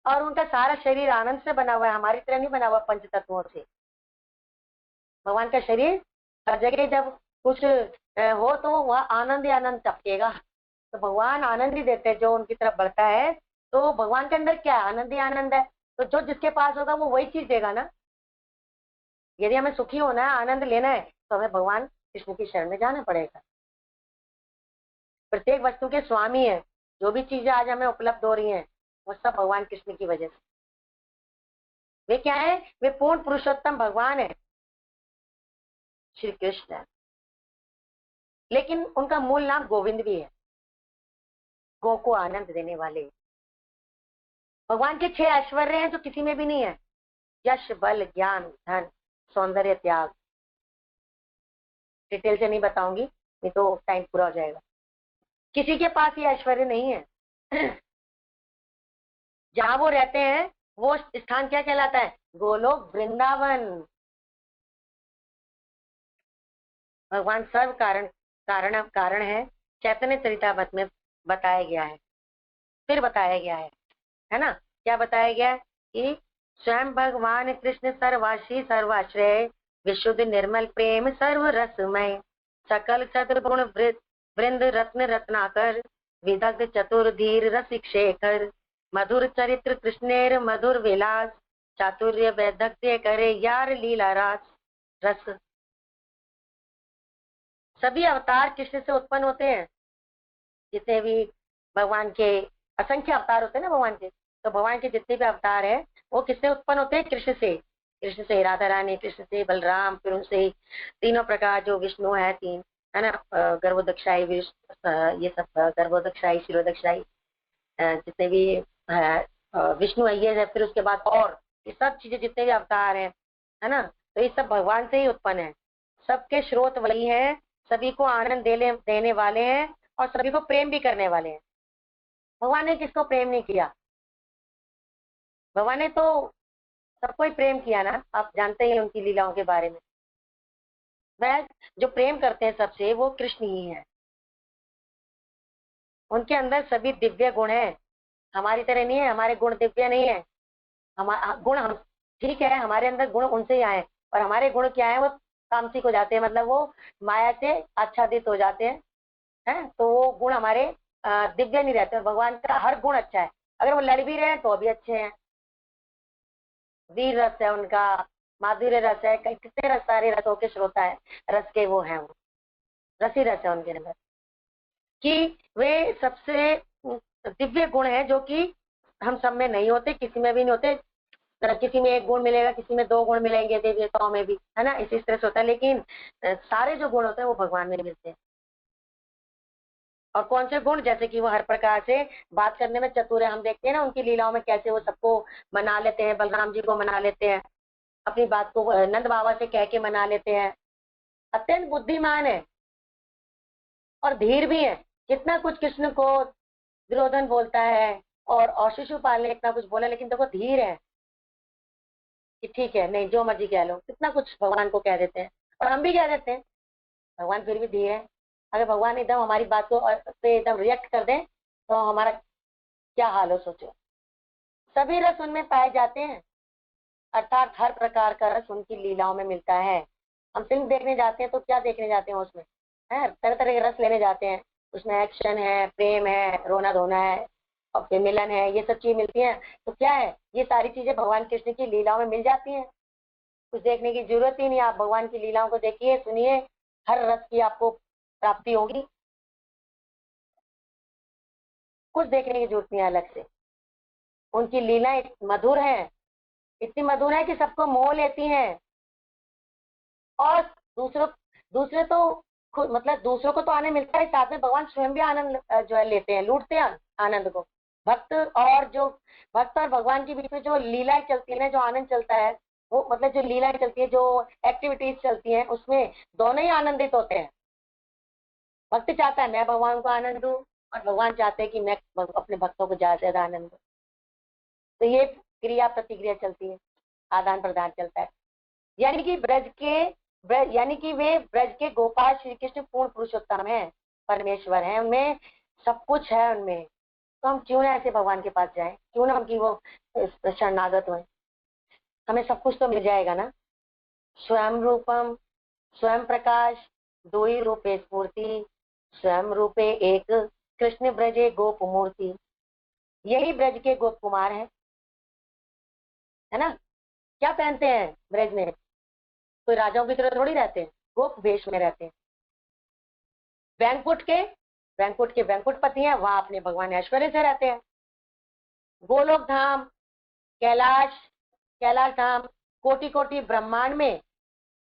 और उनका सारा शरीर आनंद से बना हुआ है, हमारी तरह नहीं बना हुआ पंच तत्वों से। भगवान का शरीर हर जगह जब कुछ हो तो वह आनंद ही आनंद टपकेगा। तो भगवान आनंद ही देते हैं जो उनकी तरफ बढ़ता है। तो भगवान के अंदर क्या है? आनंद ही आनंद है। तो जो जिसके पास होगा वो वही चीज देगा ना। यदि हमें सुखी होना है, आनंद लेना है, तो हमें भगवान कृष्ण की शरण में जाना पड़ेगा। प्रत्येक वस्तु के स्वामी है। जो भी चीजें आज हमें उपलब्ध हो रही हैं वो सब भगवान कृष्ण की वजह से। वे क्या है? वे पूर्ण पुरुषोत्तम भगवान है, श्री कृष्ण है। लेकिन उनका मूल नाम गोविंद भी है, गो को आनंद देने वाले। भगवान के 6 ऐश्वर्य हैं जो किसी में भी नहीं है, यश बल ज्ञान धन सौंदर्य त्याग। डिटेल से नहीं बताऊंगी, नहीं तो टाइम पूरा हो जाएगा। किसी के पास ये ऐश्वर्य नहीं है। जहां वो रहते हैं वो स्थान क्या कहलाता है? गोलोक वृंदावन। भगवान सर्व कारण कारण है। चैतन्य चरितामृत में बताया गया है, फिर बताया गया है ना? क्या बताया गया है? कि स्वयं भगवान कृष्ण सर्वाशी सर्वाश्रय विशुद्ध निर्मल प्रेम सर्व रसमय सकल चतुर्गुण वृंद रत्न रत्नाकर विदग्ध चतुर्धीर रसिक शेखर मधुर चरित्र कृष्णेर मधुर विलास चातुर्य वैदग्ध्य करे यार लीला रास रस। सभी अवतार कृष्ण से उत्पन्न होते हैं। जितने भी भगवान के असंख्य अवतार होते हैं ना भगवान के, तो भगवान के जितने भी अवतार है वो किससे उत्पन्न होते हैं? कृष्ण से। कृष्ण से राधा रानी, कृष्ण से बलराम, फिर उनसे तीनों प्रकार जो विष्णु है, 3 है ना, गर्भोदक्षाई ये सब गर्भोदक्षाई शिरोदक्षाई जितने भी विष्णु है ये है। फिर उसके बाद और ये सब चीजें जितने भी अवतार है ना, तो ये सब भगवान से ही उत्पन्न है। सबके स्रोत वही है, सभी को आनंद देने वाले हैं और सभी को प्रेम भी करने वाले हैं। भगवान ने किसको प्रेम नहीं किया? भगवान ने तो सबको ही प्रेम किया ना। आप जानते हैं उनकी लीलाओं के बारे में। वह जो प्रेम करते हैं सबसे वो कृष्ण ही है। उनके अंदर सभी दिव्य गुण है, हमारी तरह नहीं है, हमारे गुण दिव्य नहीं है। हमारा गुण हम ठीक है, हमारे अंदर गुण उनसे ही आए, और हमारे गुण क्या है, वो तामसिक हो जाते हैं, मतलब वो माया से आच्छादित हो जाते हैं, है तो वो गुण हमारे दिव्य नहीं रहते। भगवान का हर गुण अच्छा है, अगर वो लड़ भी रहे हैं तो भी अच्छे हैं। वीर रस है उनका, माधुर्य रस है, कितने रस, सारे रसों के श्रोता है, रस के वो हैं, वो रसी रस है उनके अंदर, कि वे सबसे दिव्य गुण है जो कि हम सब में नहीं होते, किसी में भी नहीं होते। किसी में एक गुण मिलेगा, किसी में दो गुण मिलेंगे, देवताओं में भी, है ना, इसी तरह से होता है। लेकिन सारे जो गुण होते हैं वो भगवान में मिलते हैं। और कौन से गुण, जैसे कि वो हर प्रकार से बात करने में चतुर है, हम देखते हैं ना उनकी लीलाओं में कैसे वो सबको मना लेते हैं, बलराम जी को मना लेते हैं, अपनी बात को नंद बाबा से कह के मना लेते हैं। अत्यंत बुद्धिमान है और धीर भी है। कितना कुछ कृष्ण को दुर्योधन बोलता है, और शिशुपाल ने इतना कुछ बोला, लेकिन देखो धीर है कि ठीक है, नहीं जो मर्जी कह लो, कितना कुछ भगवान को कह देते हैं, और हम भी कह देते हैं, भगवान फिर भी धीर है। अगर भगवान एकदम हमारी बात को पे एकदम रिएक्ट कर दें तो हमारा क्या हाल हो, सोचो। सभी रस उनमें पाए जाते हैं, अर्थात हर प्रकार का रस उनकी लीलाओं में मिलता है। हम फिल्म देखने जाते हैं तो क्या देखने जाते हैं, उसमें है तरह तरह के रस लेने जाते हैं, उसमें एक्शन है, प्रेम है, रोना धोना है, और फिर मिलन है, ये सब चीज मिलती है। तो क्या है, ये सारी चीजें भगवान कृष्ण की लीलाओं में मिल जाती हैं। कुछ देखने की जरूरत ही नहीं, आप भगवान की लीलाओं को देखिए, सुनिए, हर रस की आपको प्राप्ति होगी, कुछ देखने की जरूरत नहीं है अलग से। उनकी लीला मधुर है, इतनी मधुर है कि सबको मोह लेती हैं। और दूसरों दूसरे तो मतलब दूसरों को तो आनंद मिलता है, साथ में भगवान स्वयं भी आनंद जो है लेते हैं, लूटते हैं आनंद को। भक्त और जो भक्त और भगवान के बीच में जो लीलाएं चलती है ना, जो आनंद चलता है, वो मतलब जो लीलाएं चलती है, जो एक्टिविटीज चलती हैं, उसमें दोनों ही आनंदित होते हैं। भक्त चाहता है मैं भगवान को आनंद दूं, और भगवान चाहते हैं कि मैं अपने भक्तों को ज्यादा से ज्यादा आनंद दूं। तो ये क्रिया प्रतिक्रिया चलती है, आदान प्रदान चलता है। यानी कि यानी कि वे ब्रज के गोपाल श्री कृष्ण पूर्ण पुरुषोत्तम है, परमेश्वर है, उनमें सब कुछ है उनमें। तो हम क्यों ना ऐसे भगवान के पास जाएं, क्यों ना उनकी वो शरणागत हो, हमें सब कुछ तो मिल जाएगा ना। स्वयं रूपम, स्वयं प्रकाश, दो ही रूपे स्फूर्ति, स्वयं रूपे एक, कृष्ण ब्रजे गोप मूर्ति। यही ब्रज के गोप कुमार है ना। क्या पहनते हैं ब्रज में, कोई राजाओं की तरह थोड़ी रहते हैं, गोप वेश में रहते हैं। बैंकुट के बैंकुट पति हैं, वहां अपने भगवान ऐश्वर्य से रहते हैं। गोलोक धाम, कैलाश, कैलाश धाम, कोटि कोटि ब्रह्मांड में,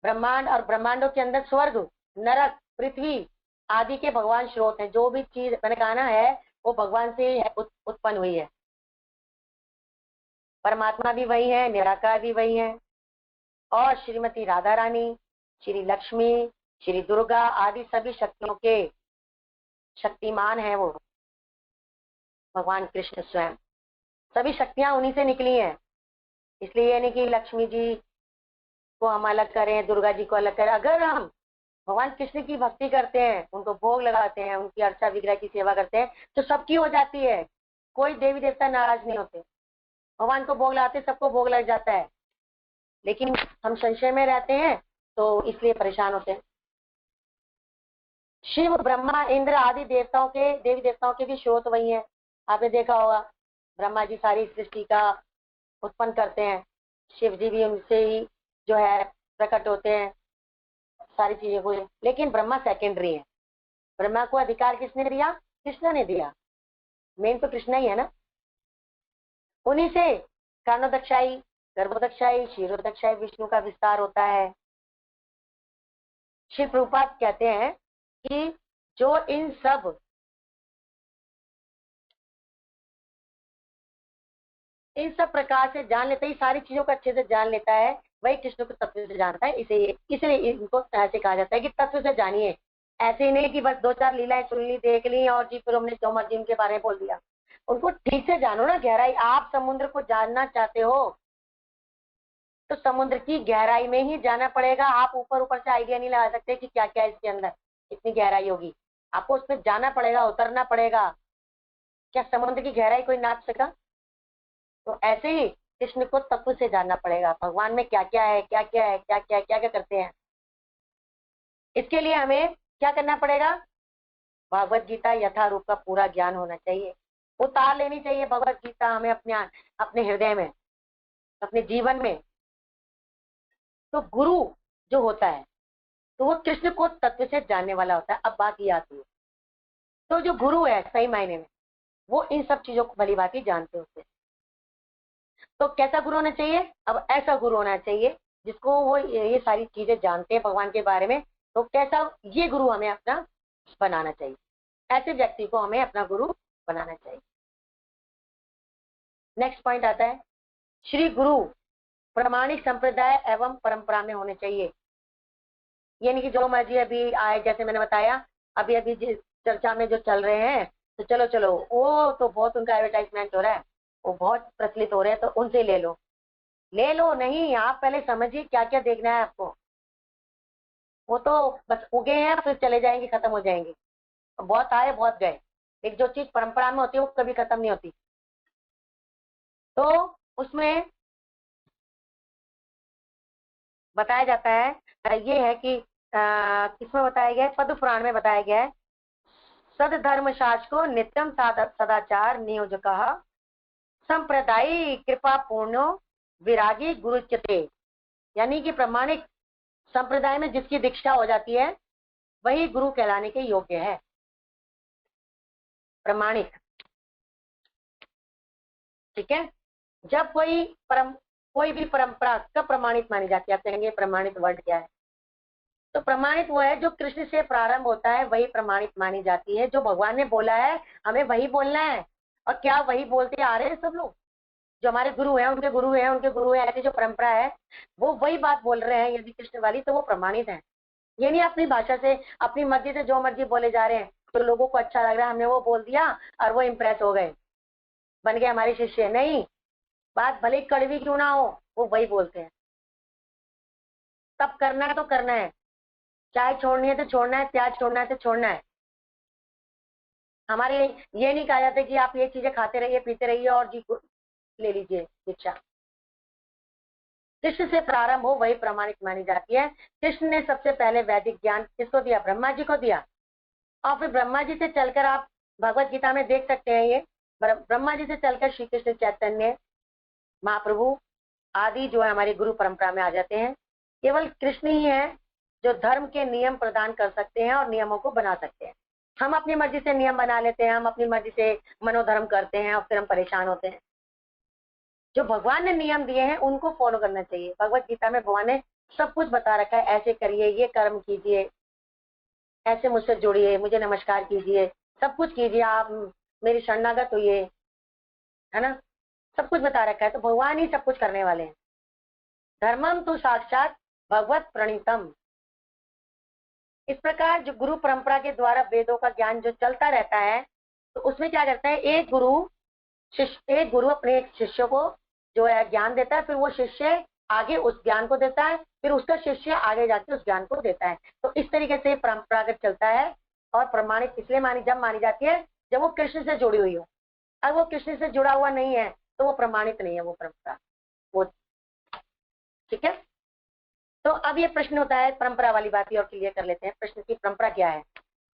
ब्रह्मांड और ब्रह्मांडों के अंदर स्वर्ग, नरक, पृथ्वी आदि के भगवान स्रोत हैं। जो भी चीज मैंने कहा है वो भगवान से ही उत्पन्न हुई है। परमात्मा भी वही है, निराकार भी वही है। और श्रीमती राधा रानी, श्री लक्ष्मी, श्री दुर्गा आदि सभी शक्तियों के शक्तिमान है वो भगवान कृष्ण स्वयं। सभी शक्तियां उन्हीं से निकली हैं। इसलिए ये नहीं कि लक्ष्मी जी को हम अलग करें, दुर्गा जी को अलग करें। अगर हम भगवान कृष्ण की भक्ति करते हैं, उनको भोग लगाते हैं, उनकी अर्चा विग्रह की सेवा करते हैं, तो सबकी हो जाती है। कोई देवी देवता नाराज नहीं होते, भगवान को भोग लगाते सबको भोग लग जाता है। लेकिन हम संशय में रहते हैं तो इसलिए परेशान होते हैं। शिव, ब्रह्मा, इंद्र आदि देवताओं के, देवी देवताओं के भी स्रोत वही है। आपने देखा होगा, ब्रह्मा जी सारी सृष्टि का उत्पन्न करते हैं, शिव जी भी उनसे ही जो है प्रकट होते हैं सारी चीजों को। लेकिन ब्रह्मा सेकेंडरी है, ब्रह्मा को अधिकार किसने दिया, कृष्ण ने दिया। मेन तो कृष्ण ही है ना। उन्हीं से कारणोदक्षाई, गर्भोदक्षाई, क्षीरोदक्षाई विष्णु का विस्तार होता है। शिव प्रभुपाद कहते हैं कि जो इन सब प्रकार से जान लेता है, सारी चीजों को अच्छे से जान लेता है, वही कृष्ण को तत्व से जानता है। इसलिए इनको ऐसे कहा जाता है कि तत्व से जानिए। ऐसे ही नहीं कि बस दो चार लीलाएं सुन ली, देख ली और जी फिर हमने जो मर्जी उनके बारे में बोल दिया। उनको ठीक से जानो ना, गहराई। आप समुद्र को जानना चाहते हो तो समुद्र की गहराई में ही जाना पड़ेगा। आप ऊपर ऊपर से आइडिया नहीं लगा सकते कि क्या क्या इसके अंदर कितनी गहराई होगी। आपको उसमें जाना पड़ेगा, उतरना पड़ेगा, क्या समुद्र की गहराई कोई नाप सका? तो ऐसे ही कृष्ण को तत्व से जानना पड़ेगा, भगवान में क्या क्या है, क्या क्या है, क्या क्या क्या क्या करते हैं। इसके लिए हमें क्या करना पड़ेगा? भगवत गीता यथारूप का पूरा ज्ञान होना चाहिए, उतार लेनी चाहिए भगवत गीता हमें अपने अपने हृदय में, अपने जीवन में। तो गुरु जो होता है तो वो कृष्ण को तत्व से जानने वाला होता है। अब बात ये आती है, तो जो गुरु है सही मायने में वो इन सब चीजों को भली भांति जानते होते हैं। तो कैसा गुरु होना चाहिए? अब ऐसा गुरु होना चाहिए जिसको वो ये सारी चीजें जानते हैं भगवान के बारे में। तो कैसा ये गुरु हमें अपना बनाना चाहिए, ऐसे व्यक्ति को हमें अपना गुरु बनाना चाहिए। नेक्स्ट पॉइंट आता है, श्री गुरु प्रामाणिक संप्रदाय एवं परंपरा में होने चाहिए। यानी कि जो मर्जी अभी आए, जैसे मैंने बताया अभी अभी जिस चर्चा में जो चल रहे हैं, तो चलो चलो वो तो बहुत उनका एडवर्टाइजमेंट हो रहा है, वो बहुत प्रचलित हो रहे हैं, तो उनसे ले लो। ले लो नहीं, आप पहले समझिए क्या क्या देखना है आपको। वो तो बस उगे हैं फिर चले जाएंगे, खत्म हो जाएंगे, बहुत आए बहुत गए। एक जो चीज परंपरा में होती है वो कभी खत्म नहीं होती। तो उसमें बताया जाता है, ये है कि किसमें बताया गया है? पद्म पुराण में बताया गया है, सदधर्म शासको नित्यम सदाचार नियोजक संप्रदायी कृपा पूर्णो विरागी गुरुच्यते। यानी कि प्रमाणिक संप्रदाय में जिसकी दीक्षा हो जाती है वही गुरु कहलाने के योग्य है। प्रमाणिक, ठीक है। जब कोई भी परंपरा कब प्रमाणित मानी जाती है? आप कहेंगे प्रमाणित वर्ड क्या है? तो प्रमाणित वो है जो कृष्ण से प्रारंभ होता है, वही प्रमाणित मानी जाती है। जो भगवान ने बोला है हमें वही बोलना है। और क्या वही बोलते आ रहे हैं सब लोग? जो हमारे गुरु हैं उनके गुरु हैं उनके गुरु हैं, ऐसी जो परंपरा है वो वही बात बोल रहे हैं यदि कृष्ण वाली, तो वो प्रमाणित है। ये नहीं अपनी भाषा से अपनी मर्जी से जो मर्जी बोले जा रहे हैं, तो लोगों को अच्छा लग रहा है हमने वो बोल दिया और वो इम्प्रेस हो गए, बन गए हमारे शिष्य। नहीं, बात भले कड़वी क्यों ना हो वो वही बोलते हैं। तब करना है तो करना है, चाय छोड़नी है तो छोड़ना है, प्याज छोड़ना है तो छोड़ना है। हमारे ये नहीं कहा जाता कि आप ये चीजें खाते रहिए पीते रहिए और जी ले लीजिए दीक्षा। कृष्ण से प्रारंभ हो वही प्रमाणित मानी जाती है। कृष्ण ने सबसे पहले वैदिक ज्ञान किसको दिया? ब्रह्मा जी को दिया। और फिर ब्रह्मा जी से चलकर आप भगवत गीता में देख सकते हैं, ये ब्रह्मा जी से चलकर श्री कृष्ण चैतन्य महाप्रभु आदि जो है हमारी गुरु परंपरा में आ जाते हैं। केवल कृष्ण ही है जो धर्म के नियम प्रदान कर सकते हैं और नियमों को बना सकते हैं। हम अपनी मर्जी से नियम बना लेते हैं, हम अपनी मर्जी से मनोधर्म करते हैं और फिर हम परेशान होते हैं। जो भगवान ने नियम दिए हैं उनको फॉलो करना चाहिए। भगवत गीता में भगवान ने सब कुछ बता रखा है, ऐसे करिए, ये कर्म कीजिए, ऐसे मुझसे जुड़िए, मुझे नमस्कार कीजिए, सब कुछ कीजिए, आप मेरी शरणागत हुई, है ना। सब कुछ बता रखा है, तो भगवान ही सब कुछ करने वाले हैं। धर्मम तो साक्षात भगवत प्रणीतम। इस प्रकार जो गुरु परंपरा के द्वारा वेदों का ज्ञान जो चलता रहता है, तो उसमें क्या करता है, एक गुरु अपने एक शिष्य को जो है ज्ञान देता है, फिर वो शिष्य आगे उस ज्ञान को देता है, फिर उसका शिष्य आगे जाके उस ज्ञान को देता है। तो इस तरीके से परंपरागत चलता है। और प्रमाणित इसलिए मानी जाती है जब वो कृष्ण से जुड़ी हुई हो। अब वो कृष्ण से जुड़ा हुआ नहीं है तो वो प्रमाणित नहीं है, वो परंपरा वो, ठीक है। तो अब ये प्रश्न होता है, परंपरा वाली बात और क्लियर कर लेते हैं, प्रश्न की परंपरा क्या है।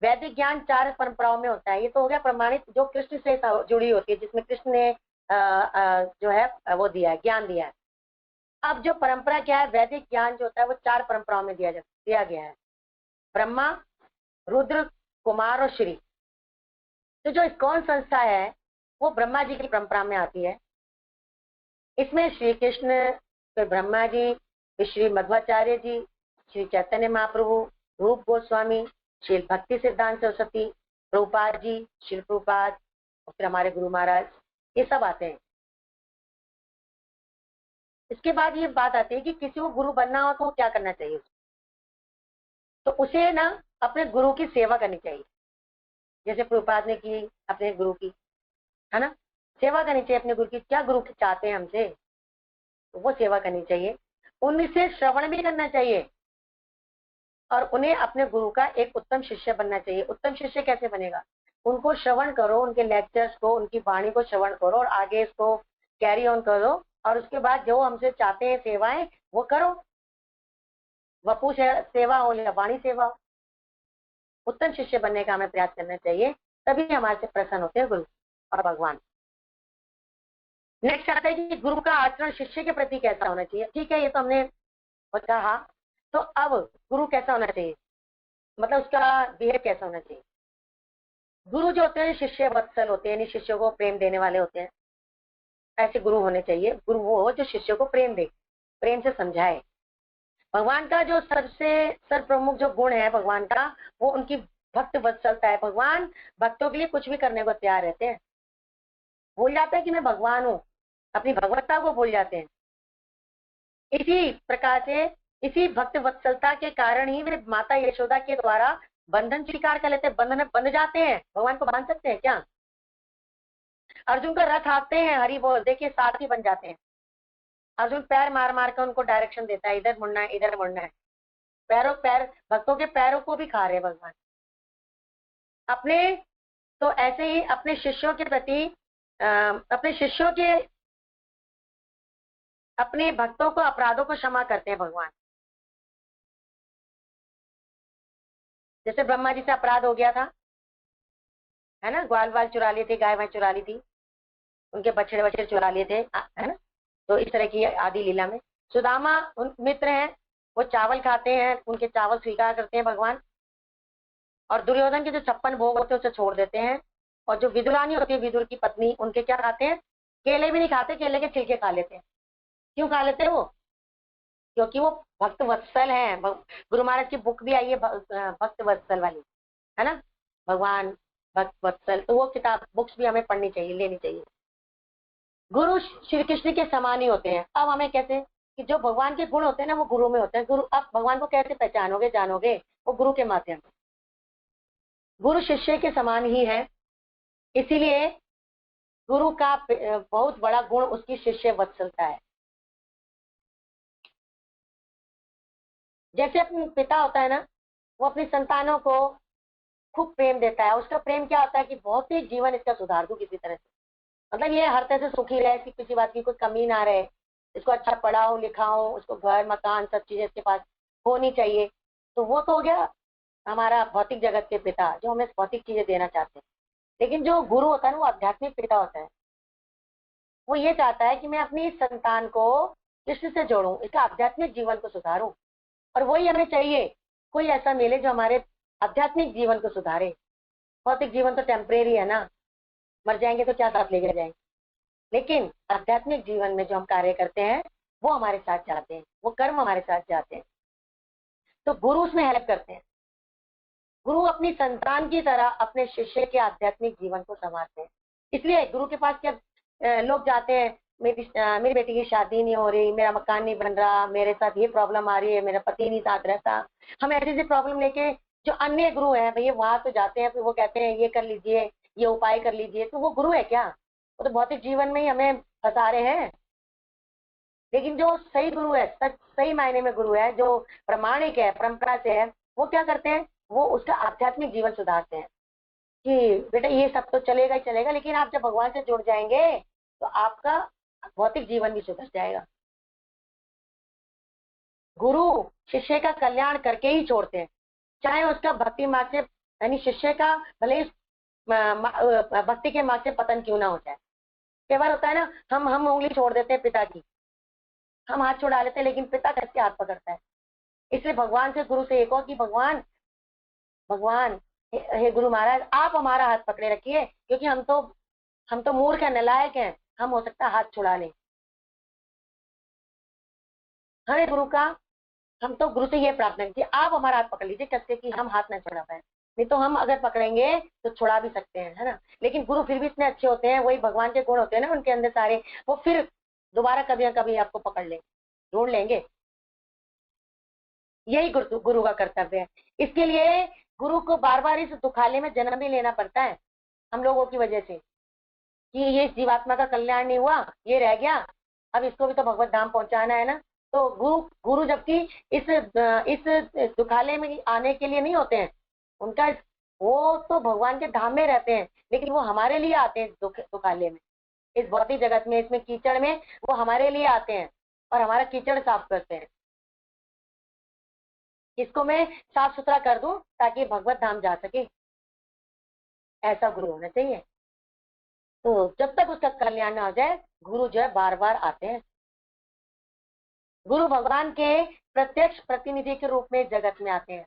वैदिक ज्ञान 4 परंपराओं में होता है। ये तो हो गया प्रमाणित जो कृष्ण से जुड़ी होती है, जिसमें कृष्ण ने जो है वो दिया है, ज्ञान दिया है। अब जो परंपरा क्या है, वैदिक ज्ञान जो होता है वो 4 परंपराओं में दिया गया है, ब्रह्मा, रुद्र, कुमार और श्री। तो जो इस्कॉन संस्था है वो ब्रह्मा जी की परंपरा में आती है। इसमें श्री कृष्ण, फिर ब्रह्मा जी, फिर श्री मध्वाचार्य जी, श्री चैतन्य महाप्रभु, रूप गोस्वामी, श्री भक्ति सिद्धांत सरस्वती, प्रभुपाद जी, श्री प्रभुपाद, और फिर हमारे गुरु महाराज, ये सब आते हैं। इसके बाद ये बात आती है कि किसी को गुरु बनना हो तो क्या करना चाहिए। तो उसे ना अपने गुरु की सेवा करनी चाहिए, जैसे प्रभुपाद ने की अपने गुरु की, है ना। सेवा करनी चाहिए अपने गुरु की। क्या गुरु चाहते हैं हमसे, तो वो सेवा करनी चाहिए। उनसे श्रवण भी करना चाहिए और उन्हें अपने गुरु का एक उत्तम शिष्य बनना चाहिए। उत्तम शिष्य कैसे बनेगा? उनको श्रवण करो, उनके लेक्चर्स को, उनकी वाणी को श्रवण करो और आगे इसको कैरी ऑन करो। और उसके बाद जो हमसे चाहते हैं सेवाएं वो करो, वपु सेवा हो या वाणी सेवा हो। उत्तम शिष्य बनने का हमें प्रयास करना चाहिए, तभी हमारे से प्रसन्न होते हैं गुरु और भगवान। नेक्स्ट आता है कि गुरु का आचरण शिष्य के प्रति कैसा होना चाहिए। ठीक है, ये तो हमने कहा। तो अब गुरु कैसा होना चाहिए, मतलब उसका बिहेव कैसा होना चाहिए। गुरु जो होते हैं शिष्य वत्सल होते हैं, यानी शिष्यों को प्रेम देने वाले होते हैं। ऐसे गुरु होने चाहिए। गुरु वो हो जो शिष्य को प्रेम दे, प्रेम से समझाए। भगवान का जो सबसे सर्वप्रमुख जो गुण है भगवान का, वो उनकी भक्त वत्सलता है। भगवान भक्तों के लिए कुछ भी करने को तैयार रहते हैं। भूल जाते हैं कि मैं भगवान हूँ, अपनी भगवत्ता को भूल जाते हैं। इसी प्रकार से इसी भक्त वत्सलता के कारण ही वे माता यशोदा के द्वारा बंधन स्वीकार कर लेते हैं, बंधन बंध जाते हैं। भगवान को बांध सकते हैं क्या? अर्जुन का रथ हाँकते हैं, हरि बोल, देखिए सारथी बन जाते हैं। अर्जुन पैर मार मार कर उनको डायरेक्शन देता है, इधर मुड़ना है, इधर मुड़ना है। पैर भक्तों के पैरों को भी खा रहे हैं भगवान अपने। तो ऐसे ही अपने शिष्यों के प्रति अपने भक्तों को अपराधों को क्षमा करते हैं भगवान। जैसे ब्रह्मा जी से अपराध हो गया था, है ना, ग्वाल वाल चुरा लिए थे, गाय वाय चुरा ली थी, उनके बछड़े बछड़े चुरा लिए थे, है ना। तो इस तरह की आदि लीला में सुदामा मित्र हैं, वो चावल खाते हैं, उनके चावल स्वीकार करते हैं भगवान। और दुर्योधन के जो 56 भोग होते हैं उसे छोड़ देते हैं। और जो विदुरानी होती है, विदुर की पत्नी, उनके क्या खाते हैं? केले भी नहीं खाते, केले के छिलके खा लेते हैं। क्यों खा लेते हैं वो? क्योंकि वो भक्त वत्सल है। गुरु महाराज की बुक भी आई है भक्त वत्सल वाली, है ना, भगवान भक्त वत्सल। तो वो किताब बुक्स भी हमें पढ़नी चाहिए, लेनी चाहिए। गुरु श्री कृष्ण के समान ही होते हैं। अब हमें कैसे कि जो भगवान के गुण होते हैं ना वो गुरु में होते हैं। गुरु, अब भगवान को कैसे पहचानोगे जानोगे? वो गुरु के माध्यम से। गुरु शिष्य के समान ही है, इसीलिए गुरु का बहुत बड़ा गुण उसकी शिष्य वत्सलता है। जैसे अपना पिता होता है ना, वो अपनी संतानों को खूब प्रेम देता है। उसका प्रेम क्या होता है कि बहुत ही जीवन इसका सुधार दूं किसी तरह से, मतलब ये हर तरह से सुखी रहे, किसी बात की कोई कमी ना रहे, इसको अच्छा पढ़ाओ लिखाओ, उसको घर मकान सब चीजें इसके पास होनी चाहिए। तो वो तो हो गया हमारा भौतिक जगत के पिता, जो हमें भौतिक चीजें देना चाहते हैं। लेकिन जो गुरु होता है ना, वो आध्यात्मिक पिता होता है। वो ये चाहता है कि मैं अपनी संतान को कृष्ण से जोड़ूं, इसका आध्यात्मिक जीवन को सुधारूं। और वही हमें चाहिए, कोई ऐसा मिले जो हमारे आध्यात्मिक जीवन को सुधारे। भौतिक जीवन तो टेम्परेरी है ना, मर जाएंगे तो क्या साथ लेकर जाएंगे। लेकिन आध्यात्मिक जीवन में जो हम कार्य करते हैं वो हमारे साथ जाते हैं, वो कर्म हमारे साथ जाते हैं। तो गुरु उसमें हेल्प करते हैं। गुरु अपनी संतान की तरह अपने शिष्य के आध्यात्मिक जीवन को संभालते हैं। इसलिए गुरु के पास क्या लोग जाते हैं, मेरी बेटी की शादी नहीं हो रही, मेरा मकान नहीं बन रहा, मेरे साथ ये प्रॉब्लम आ रही है, मेरा पति नहीं साथ रहता। हम ऐसी ऐसी प्रॉब्लम लेके जो अन्य गुरु है भैया वहां तो जाते हैं, फिर वो कहते हैं ये कर लीजिए, ये उपाय कर लीजिए। तो वो गुरु है क्या? वो तो भौतिक जीवन में ही हमें फंसा रहे हैं। लेकिन जो सही गुरु है, सच सही मायने में गुरु है, जो प्रामाणिक है, परंपरा से है, वो क्या करते हैं? वो उसका आध्यात्मिक जीवन सुधारते हैं कि बेटा ये सब तो चलेगा ही चलेगा, लेकिन आप जब भगवान से जुड़ जाएंगे तो आपका भौतिक जीवन भी सुधर जाएगा। गुरु शिष्य का कल्याण करके ही छोड़ते हैं, चाहे उसका भक्ति मार्ग से, यानी शिष्य का भले ही भक्ति के मार्ग से पतन क्यों ना हो जाए। कई बार होता है ना, हम उंगली छोड़ देते हैं पिता की, हम हाथ छुड़ा लेते हैं, लेकिन पिता कैसे हाथ पकड़ता है। इसलिए भगवान से गुरु से एक हो कि भगवान भगवान हे गुरु महाराज, आप हमारा हाथ पकड़े रखिए, क्योंकि हम तो मूर्ख है, नालायक हैं, हम हो सकता है हाथ छुड़ा लें। हमें गुरु का, हम तो गुरु से ये प्रार्थना की आप हमारा हाथ पकड़ लीजिए, कैसे कि हम हाथ न छुड़ा पाए। नहीं तो हम अगर पकड़ेंगे तो छुड़ा भी सकते हैं, है ना। लेकिन गुरु फिर भी इतने अच्छे होते हैं, वही भगवान के गुण होते हैं ना उनके अंदर सारे, वो फिर दोबारा कभी ना कभी आपको पकड़ लेंगे, ढूंढ लेंगे। यही गुरु का कर्तव्य है। इसके लिए गुरु को बार बार इस दुखालय में जन्म भी लेना पड़ता है हम लोगों की वजह से, कि ये जीवात्मा का कल्याण नहीं हुआ, ये रह गया, अब इसको भी तो भगवत धाम पहुंचाना है ना। तो गुरु गुरु जबकि इस दुखालय में आने के लिए नहीं होते हैं, उनका वो तो भगवान के धाम में रहते हैं, लेकिन वो हमारे लिए आते हैं दुखालय में, इस भौतिक जगत में, इसमें कीचड़ में वो हमारे लिए आते हैं और हमारा कीचड़ साफ करते हैं। इसको मैं साफ सुथरा कर दूं ताकि भगवत धाम जा सके, ऐसा गुरु होना चाहिए। तो जब तक उसका कल्याण ना हो जाए, गुरु जो है बार बार आते हैं। गुरु भगवान के प्रत्यक्ष प्रतिनिधि के रूप में जगत में आते हैं।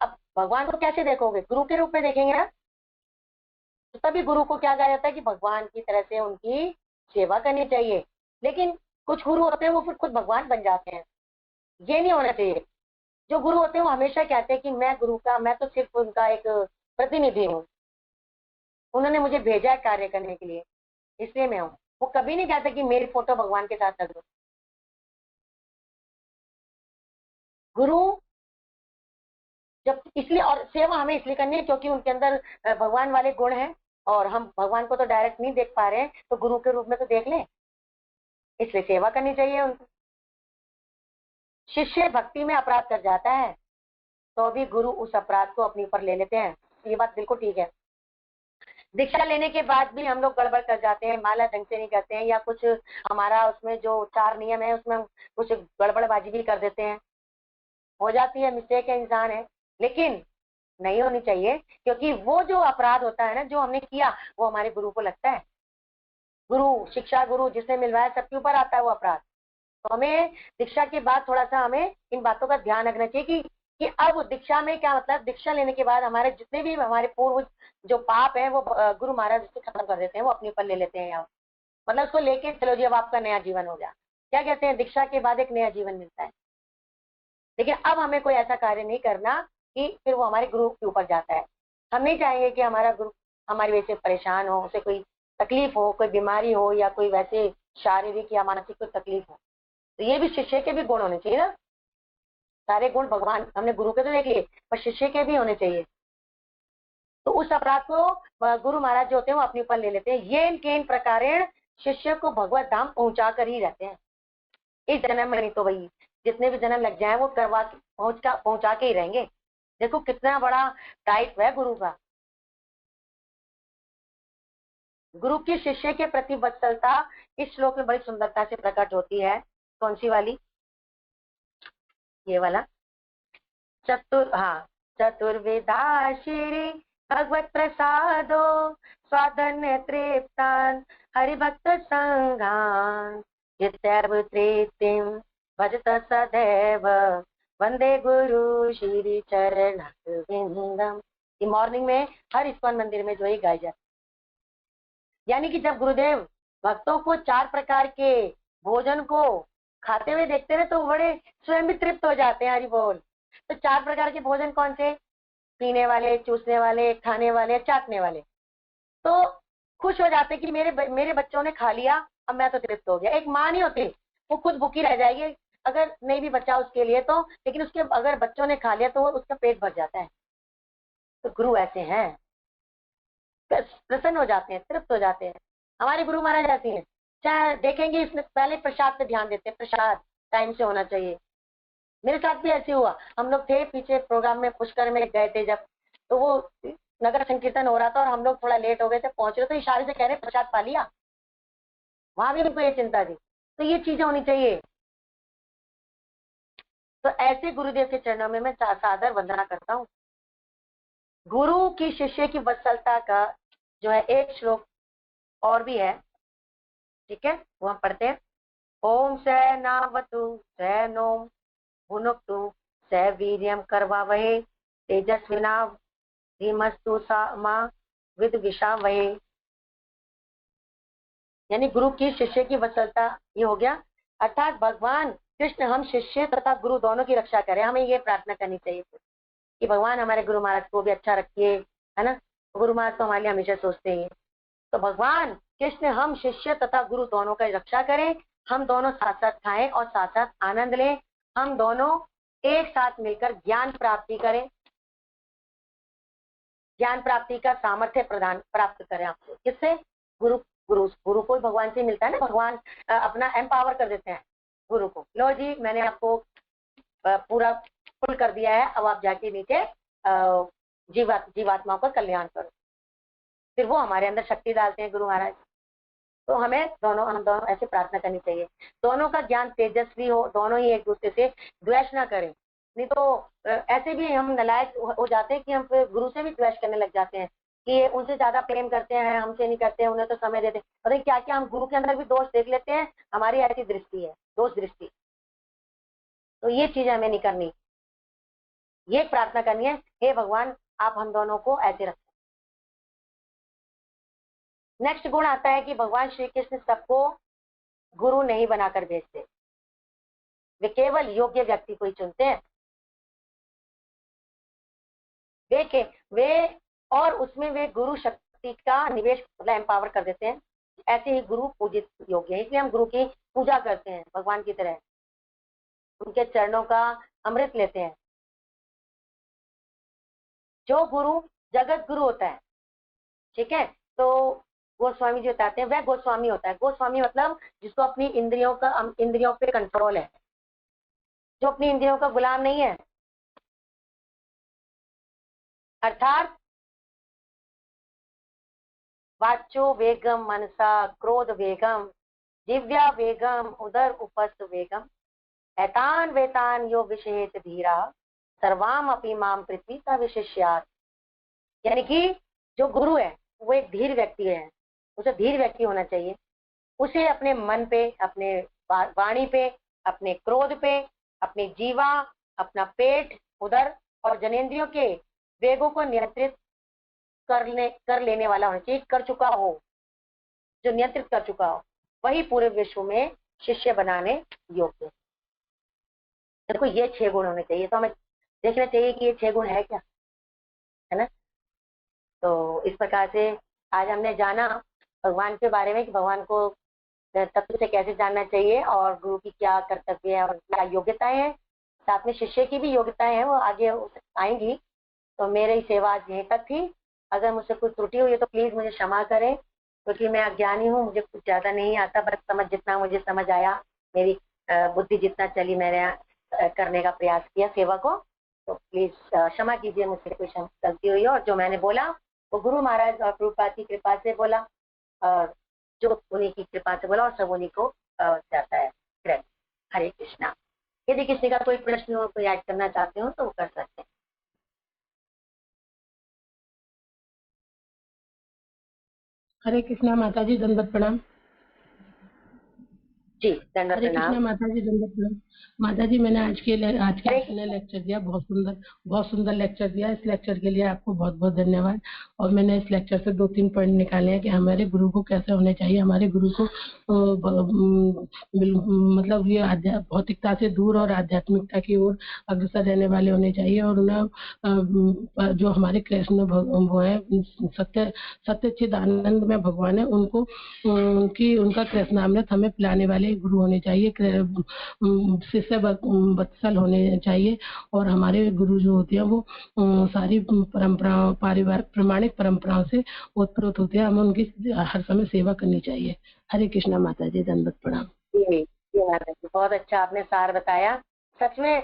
अब भगवान को कैसे देखोगे? गुरु के रूप में देखेंगे ना, तो तभी गुरु को क्या कहा जाता है कि भगवान की तरह से उनकी सेवा करनी चाहिए। लेकिन कुछ गुरु होते हैं वो फिर खुद भगवान बन जाते हैं, ये नहीं होना चाहिए। जो गुरु होते हैं वो हमेशा कहते हैं कि मैं गुरु का, मैं तो सिर्फ उनका एक प्रतिनिधि हूँ, उन्होंने मुझे भेजा है कार्य करने के लिए, इसलिए मैं हूँ। वो कभी नहीं कहता कि मेरी फोटो भगवान के साथ लग दो। गुरु जब इसलिए, और सेवा हमें इसलिए करनी है क्योंकि उनके अंदर भगवान वाले गुण हैं, और हम भगवान को तो डायरेक्ट नहीं देख पा रहे हैं, तो गुरु के रूप में तो देख लें, इसलिए सेवा करनी चाहिए उनको। शिष्य भक्ति में अपराध कर जाता है तो भी गुरु उस अपराध को अपने ऊपर ले लेते हैं, ये बात बिल्कुल ठीक है। दीक्षा लेने के बाद भी हम लोग गड़बड़ कर जाते हैं, माला ढंग से नहीं करते हैं, या कुछ हमारा उसमें जो 4 नियम है उसमें कुछ गड़बड़बाजी भी कर देते हैं, हो जाती है, मिस्टेक है, इंसान है, लेकिन नहीं होनी चाहिए। क्योंकि वो जो अपराध होता है ना, जो हमने किया, वो हमारे गुरु को लगता है। गुरु, शिक्षा गुरु जिसने मिलवाया, सबके ऊपर आता है वो अपराध। तो हमें दीक्षा के बाद थोड़ा सा हमें इन बातों का ध्यान रखना चाहिए कि अब दीक्षा में क्या मतलब, दीक्षा लेने के बाद हमारे जितने भी हमारे पूर्व जो पाप है वो गुरु महाराज उसको खत्म कर देते हैं, वो अपने ऊपर ले लेते हैं। यहाँ मतलब उसको लेके चलो जी, अब आपका नया जीवन हो गया। क्या कहते हैं, दीक्षा के बाद एक नया जीवन मिलता है। लेकिन अब हमें कोई ऐसा कार्य नहीं करना कि फिर वो हमारे गुरु के ऊपर जाता है। हम नहीं चाहेंगे कि हमारा गुरु हमारी वजह से परेशान हो, उसे कोई तकलीफ हो, कोई बीमारी हो, या कोई वैसे शारीरिक या मानसिक कोई तकलीफ हो। तो ये भी शिष्य के भी गुण होने चाहिए ना। सारे गुण भगवान हमने गुरु के तो देख लिए, पर शिष्य के भी होने चाहिए। तो उस अपराध को गुरु महाराज जो होते हैं वो अपने ऊपर ले लेते हैं। ये इनके इन प्रकारेण शिष्य को भगवत धाम पहुंचा कर ही रहते हैं। इस जन्म में नहीं तो वही जितने भी जन्म लग जाए वो करवा पहुंचा के ही रहेंगे। देखो कितना बड़ा दायित्व है गुरु का। गुरु की शिष्य के प्रति वत्सलता इस श्लोक में बड़ी सुंदरता से प्रकट होती है। कौन सी वाली? ये वाला चतुर्विधा श्री भगवत प्रसादो स्वाधन्य तृप्तान हरिभक्त संघान जित्यर्व तृप्तिम भजत सदैव वंदे गुरु श्री चरण विंदम। ये मॉर्निंग में हर इस्कॉन मंदिर में जो ही गाई जाती। यानी कि जब गुरुदेव भक्तों को 4 प्रकार के भोजन को खाते हुए देखते हैं तो बड़े स्वयं भी तृप्त हो जाते हैं। हरि बोल। तो 4 प्रकार के भोजन कौन से? पीने वाले, चूसने वाले, खाने वाले, चाटने वाले। तो खुश हो जाते कि मेरे बच्चों ने खा लिया, अब मैं तो तृप्त हो गया। एक माँ नहीं होती, वो खुद भूखी रह जाएगी अगर नहीं भी बचा उसके लिए तो, लेकिन उसके अगर बच्चों ने खा लिया तो उसका पेट भर जाता है। तो गुरु ऐसे हैं, प्रसन्न हो जाते हैं, तृप्त हो जाते हैं। हमारे गुरु महाराज ऐसे हैं। चाहे देखेंगे इसमें पहले प्रसाद पे ध्यान देते हैं, प्रसाद टाइम से होना चाहिए। मेरे साथ भी ऐसे हुआ। हम लोग थे पीछे प्रोग्राम में, पुष्कर में गए थे जब, तो वो नगर संकीर्तन हो रहा था और हम लोग थोड़ा लेट हो गए थे, पहुंच रहे तो इशारे से कह रहे प्रसाद पा लिया। वहां भी उनको ये चिंता थी। तो ये चीजें होनी चाहिए। तो ऐसे गुरुदेव के चरणों में मैं सादर वंदना करता हूँ। गुरु की शिष्य की वत्सलता का जो है एक श्लोक और भी है, ठीक है, वो हम पढ़ते हैं। ओम सहनावतु सहनोम भुनक्तु सह वीर्यम करवावहे तेजस्विनावधीमस्तु मा विद्विषावहे। यानी गुरु की शिष्य की वत्सलता ये हो गया। अर्थात भगवान कृष्ण हम शिष्य तथा गुरु दोनों की रक्षा करें। हमें ये प्रार्थना करनी चाहिए कि भगवान हमारे गुरु महाराज को भी अच्छा रखिए, है ना। गुरु महाराज तो हमारे लिए हमेशा सोचते हैं। तो भगवान कृष्ण हम शिष्य तथा गुरु दोनों का रक्षा करें। हम दोनों साथ साथ खाएं और साथ साथ आनंद लें। हम दोनों एक साथ मिलकर ज्ञान प्राप्ति करें, ज्ञान प्राप्ति का सामर्थ्य प्राप्त करें आपको। किससे? गुरु गुरु गुरु को भगवान से मिलता है ना। भगवान अपना एम्पावर कर देते हैं गुरु को। लो जी, मैंने आपको पूरा फुल कर दिया है, अब आप जाके नीचे जीवात्माओं का कल्याण करो। फिर वो हमारे अंदर शक्ति डालते हैं गुरु महाराज। तो हम दोनों ऐसे प्रार्थना करनी चाहिए, दोनों का ज्ञान तेजस्वी हो, दोनों ही एक दूसरे से द्वेष ना करें। नहीं तो ऐसे भी हम नालायक हो जाते हैं कि हम फिर गुरु से भी द्वेष करने लग जाते हैं कि उनसे ज्यादा प्रेम करते हैं, हमसे नहीं करते हैं, उन्हें तो समय देते हैं। पता क्या क्या हम गुरु के अंदर भी दोष देख लेते हैं, हमारी ऐसी दृष्टि है, दोष दृष्टि। तो ये चीज हमें नहीं करनी। ये प्रार्थना करनी है, हे भगवान आप हम दोनों को ऐसे रखें। नेक्स्ट गुण आता है कि भगवान श्री कृष्ण सबको गुरु नहीं बनाकर भेजते, वे केवल योग्य व्यक्ति को ही चुनते हैं। देखे वे, और उसमें वे गुरु शक्ति का निवेश मतलब एम्पावर कर देते हैं। ऐसे ही गुरु पूजित योग्य है, इसलिए हम गुरु की पूजा करते हैं भगवान की तरह, उनके चरणों का अमृत लेते हैं। जो गुरु जगत गुरु होता है, ठीक है, तो गोस्वामी जी बताते हैं वह गोस्वामी होता है। गोस्वामी मतलब जिसको अपनी इंद्रियों पे कंट्रोल है, जो अपनी इंद्रियों का गुलाम नहीं है। अर्थात वाचो वेगम मनसा क्रोध वेगम दिव्या वेगम उदर उपस्थ वेगम एतान वेतान यो विषेत धीरा सर्वाम अपि माम पृथ्वी का विशिष्यात। यानी कि जो गुरु है वो एक धीर व्यक्ति है, उसे धीर व्यक्ति होना चाहिए। उसे अपने मन पे, अपने वाणी पे, अपने क्रोध पे, अपनी जीवा, अपना पेट, उदर और जनेंद्रियों के वेगों को नियंत्रित कर लेने वाला होना चाहिए। कर चुका हो, जो नियंत्रित कर चुका हो, वही पूरे विश्व में शिष्य बनाने योग्य। देखो ये 6 गुण होने चाहिए, तो हमें देखना चाहिए कि ये 6 गुण है क्या, है ना। तो इस प्रकार से आज हमने जाना भगवान के बारे में कि भगवान को तत्व से कैसे जानना चाहिए और गुरु की क्या कर्तव्य है और क्या योग्यताएं हैं। साथ में शिष्य की भी योग्यताएं हैं, वो आगे आएंगी। तो मेरी सेवा आज यहीं तक थी। अगर मुझसे कुछ त्रुटि हुई है तो प्लीज मुझे क्षमा करें, क्योंकि मैं अज्ञानी हूँ, मुझे कुछ ज्यादा नहीं आता, बस जितना मुझे समझ आया, मेरी बुद्धि जितना चली, मैंने करने का प्रयास किया सेवा को। तो प्लीज क्षमा कीजिए मुझसे कोई गलती हुई है। और जो मैंने बोला वो गुरु महाराज और प्रभुपाद की कृपा से बोला, और जो उन्हीं की कृपा से बोला, और सब उन्हीं को जाता है। हरे कृष्णा। यदि किसी का कोई प्रश्न हो, कोई ऐड करना चाहते हो तो वो कर सकते हैं। हरे कृष्णा माता जी, दंडवत प्रणाम। जी दंडवत हरे प्रणाम। कृष्णा माता जी, दंडवत प्रणाम। माता जी मैंने आज के आपने लेक्चर दिया, बहुत सुंदर लेक्चर दिया। इस लेक्चर के लिए आपको बहुत बहुत धन्यवाद। और मैंने इस लेक्चर से 2-3 पॉइंट निकाले हैं कि हमारे गुरु को कैसे होने चाहिए। हमारे गुरु को मतलब ये भौतिकता से दूर और आध्यात्मिकता की ओर अग्रसर रहने वाले होने चाहिए। और उन्हें जो हमारे कृष्ण वो है सत्य चिद आनंद में भगवान है, उनका कृष्णामृत हमें पिलाने वाले गुरु होने चाहिए, शिष्य वत्सल होने चाहिए। और हमारे गुरु जो होते हैं वो सारी परंपराओं, पारिवारिक प्रमाणिक परंपराओं से उत्प्रोत होते हैं। हमें उनकी हर समय सेवा करनी चाहिए। हरे कृष्णा माता जी, दंडवत प्रणाम। जी माता जी, बहुत अच्छा आपने सार बताया। सच में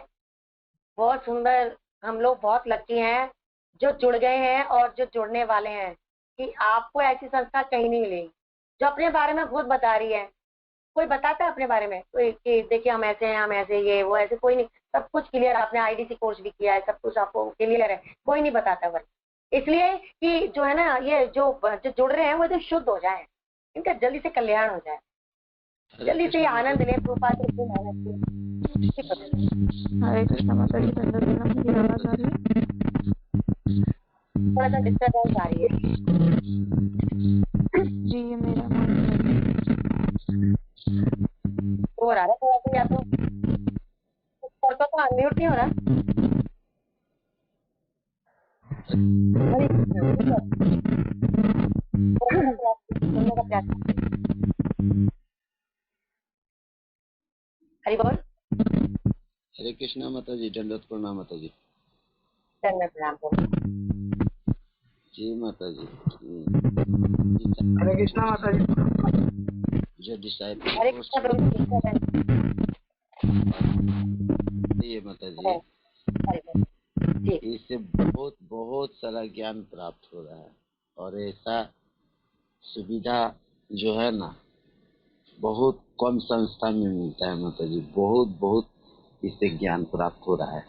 बहुत सुंदर। हम लोग बहुत लकी हैं जो जुड़ गए हैं और जो जुड़ने वाले हैं, कि आपको ऐसी संस्था कहीं नहीं मिलेगी जो अपने बारे में खुद बता रही है। कोई बताता है अपने बारे में कोई कि देखिए हम ऐसे हैं, हम ऐसे, ये वो, ऐसे कोई नहीं। सब कुछ क्लियर, आपने आईडीसी कोर्स भी किया है, सब कुछ आपको क्लियर है, कोई नहीं बताता वर्ग। इसलिए कि जो है ना, ये जो जुड़ रहे हैं वो जो शुद्ध हो जाए, इनका जल्दी से कल्याण हो जाए, जल्दी से आनंद ले। हरे कृष्णा माता जी, दंडवत प्रणाम। मेरी आवाज आ रही है? थोड़ा सा डिस्टर्बेंस आ रही है जी, ये मेरा हो रहा है थोड़ा सा, या तो अनम्यूट नहीं हो रहा। हरि बोल। हरे कृष्णा माता जी, दंडवत प्रणाम माता जी। दंडवत प्रणाम जी माता जी। हरे कृष्णा माता जी। जो डिसाइपल हरे कृष्णा ये माता जी, इससे बहुत बहुत बहुत सारा ज्ञान प्राप्त हो रहा है, और ऐसा सुविधा जो है ना बहुत कम संस्था में मिलता है माता जी। बहुत बहुत इससे ज्ञान प्राप्त हो रहा है,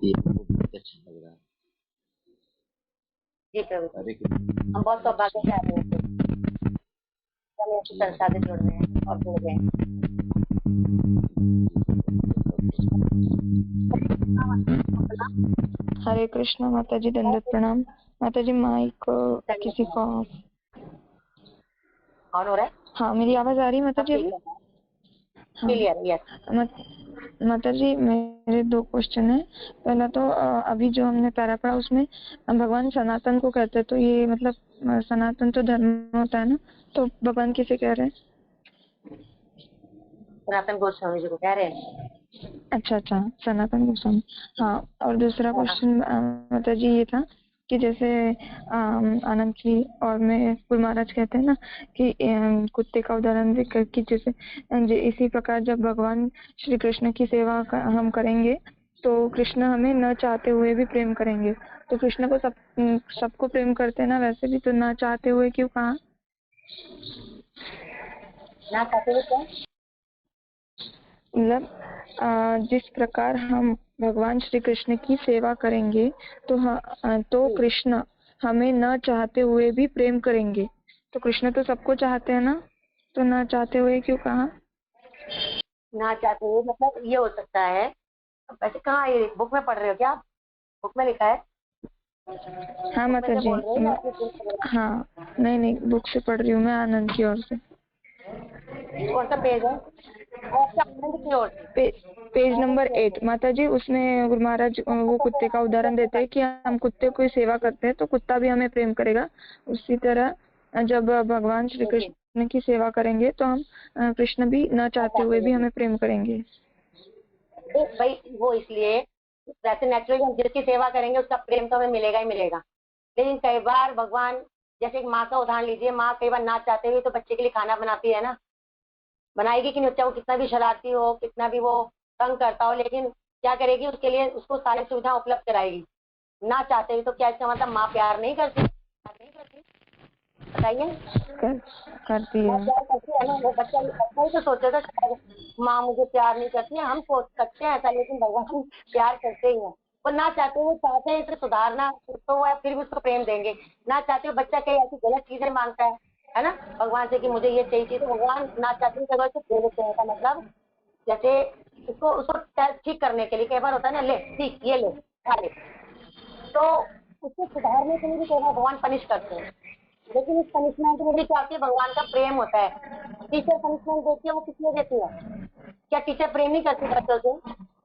ये बहुत अच्छा लग रहा है। जी प्रभु, हरे कृष्ण। हम बहुत सौभाग्यशाली हैं कि हमें ऐसी संस्था से जुड़ रहे हैं और जुड़ गए हैं। हरे कृष्णा माता जी, दंडवत प्रणाम। माता जी माइक किसी को ऑन हो रहा है? हाँ, मेरी आवाज आ रही है माता जी अभी? हाँ क्लियर, यस। माता जी, मेरे 2 क्वेश्चन है। पहला तो अभी जो हमने पैरा पढ़ा उसमें हम भगवान सनातन को कहते हैं, तो ये मतलब सनातन तो धर्म होता है ना, तो भगवान किसे कह रहे हैं? सनातन गोस्वामी जी को कह रहे हैं। अच्छा, सनातन गोस्वामी। हाँ, और दूसरा क्वेश्चन माता जी ये था कि जैसे आनंद जी और मैं गुरु महाराज कहते हैं ना कि कुत्ते का उदाहरण देकर कि जैसे इसी प्रकार जब भगवान श्री कृष्ण की सेवा हम करेंगे तो कृष्ण हमें न चाहते हुए भी प्रेम करेंगे। तो कृष्ण को सबको प्रेम करते हैं ना, वैसे भी तो न चाहते हुए क्यों कहा? ना चाहते हुए क्या? मतलब जिस प्रकार हम भगवान श्री कृष्ण की सेवा करेंगे तो कृष्ण हमें न चाहते हुए भी प्रेम करेंगे। तो कृष्ण तो सबको चाहते हैं ना, तो न चाहते हुए क्यों कहा? ना चाहते हुए मतलब ये हो सकता है। वैसे कहाँ ये बुक में पढ़ रहे हो क्या आप? बुक में लिखा है? हाँ बुक में माता से जी, बोल रहे हो या अपनी बुक से? हाँ नहीं बुक से पढ़ रही हूँ मैं, आनंद की ओर से। कौन सा पेज है? अच्छा, आनंद की ओर से। पेज नंबर 8 माता जी, उसमें गुरु महाराज वो कुत्ते का उदाहरण देते हैं कि हम कुत्ते को सेवा करते हैं तो कुत्ता भी हमें प्रेम करेगा। उसी तरह जब भगवान श्री कृष्ण की सेवा करेंगे तो हम कृष्ण भी न चाहते हुए भी हमें प्रेम करेंगे। भाई वो इसलिए वैसे नेचुरली हम जिसकी सेवा करेंगे उसका प्रेम तो हमें मिलेगा ही मिलेगा। लेकिन कई बार भगवान, जैसे एक माँ का उदाहरण लीजिए, माँ कई बार ना चाहते हुए तो बच्चे के लिए खाना बनाती है ना, बनाएगी कि नहीं, चाहे वो कितना भी शरारती हो, कितना भी वो तंग करता हो, लेकिन क्या करेगी उसके लिए, उसको सारी सुविधा उपलब्ध कराएगी ना चाहते हुए। तो क्या इसका मतलब माँ प्यार नहीं करती? बताइए। करती माँ है। प्यार करती है ना, वो बच्चा बच्चा ही तो सोचेगा शायद माँ मुझे प्यार नहीं करती है। हम सोच सकते हैं ऐसा, लेकिन भगवान प्यार करते ही हैं। वो ना चाहते हुए चाहते हैं इसे सुधारना, तो वो फिर भी उसको प्रेम देंगे। ना चाहते हुए बच्चा कई ऐसी गलत चीजें मांगता है ना, भगवान से कि मुझे ये चाहिए, तो भगवान ना चाहते हुए से दे देते हैं। का मतलब जैसे उसको ठीक करने के लिए कई बार होता है ना, ले ठीक ये ले खा ले, तो उसको सुधारने के लिए भी कई बार भगवान पनिश करते हैं। लेकिन इस पनिशमेंट में भी क्या होती है? भगवान का प्रेम होता है। टीचर पनिशमेंट देती है, वो किस लिए देती है? क्या टीचर प्रेम नहीं करती बच्चों से?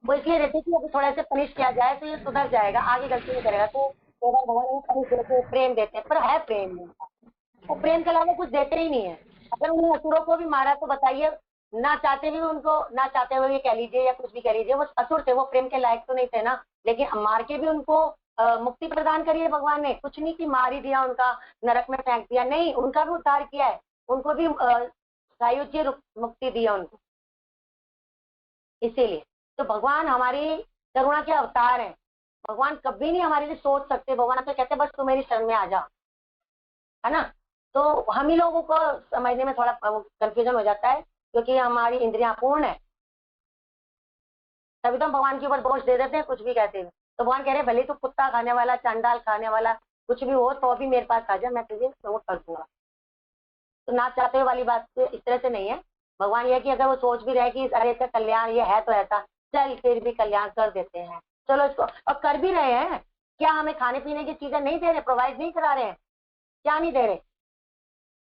वो इसलिए देती है कि अभी थोड़ा से पनिश किया जाए तो ये सुधर जाएगा, आगे गलती नहीं करेगा। तो कई बार भगवान वो पनिश देते हैं, प्रेम देते हैं, पर है प्रेम में। वो प्रेम के अलावा कुछ देते ही नहीं है। अगर उन्होंने असुरों को भी मारा तो बताइए, ना चाहते भी उनको, ना चाहते हुए भी कह लीजिए या कुछ भी कह लीजिए, वो असुर थे, वो प्रेम के लायक तो नहीं थे ना। लेकिन मार के भी उनको मुक्ति प्रदान करी है भगवान ने। कुछ नहीं कि मार ही दिया उनका, नरक में फेंक दिया, नहीं, उनका भी उद्धार किया है। उनको भी सायुज्य मुक्ति दिया उनको। इसीलिए तो भगवान हमारी करुणा के अवतार हैं। भगवान कभी नहीं हमारे लिए सोच सकते। भगवान तो कहते बस तू मेरी शरण में आ जा, है ना। तो हम ही लोगों को समझने में थोड़ा कंफ्यूजन हो जाता है, क्योंकि हमारी इंद्रियां पूर्ण है, तभी तो हम भगवान के ऊपर दोष दे देते हैं कुछ भी कहते हैं। तो भगवान कह रहे भले तू कुत्ता खाने वाला, चांडाल खाने वाला, कुछ भी हो, तो अभी मेरे पास आ जा, मैं तुझे प्रमोट कर दूंगा। तो ना चाहते हुए वाली बात इस तरह से नहीं है। भगवान ये कि अगर वो सोच भी रहे कि अरे इसका कल्याण ये है तो ऐसा, चल फिर भी कल्याण कर देते हैं, चलो इसको, और कर भी रहे हैं। क्या हमें खाने पीने की चीजें नहीं दे रहे, प्रोवाइड नहीं करा रहे हैं? क्या नहीं दे रहे?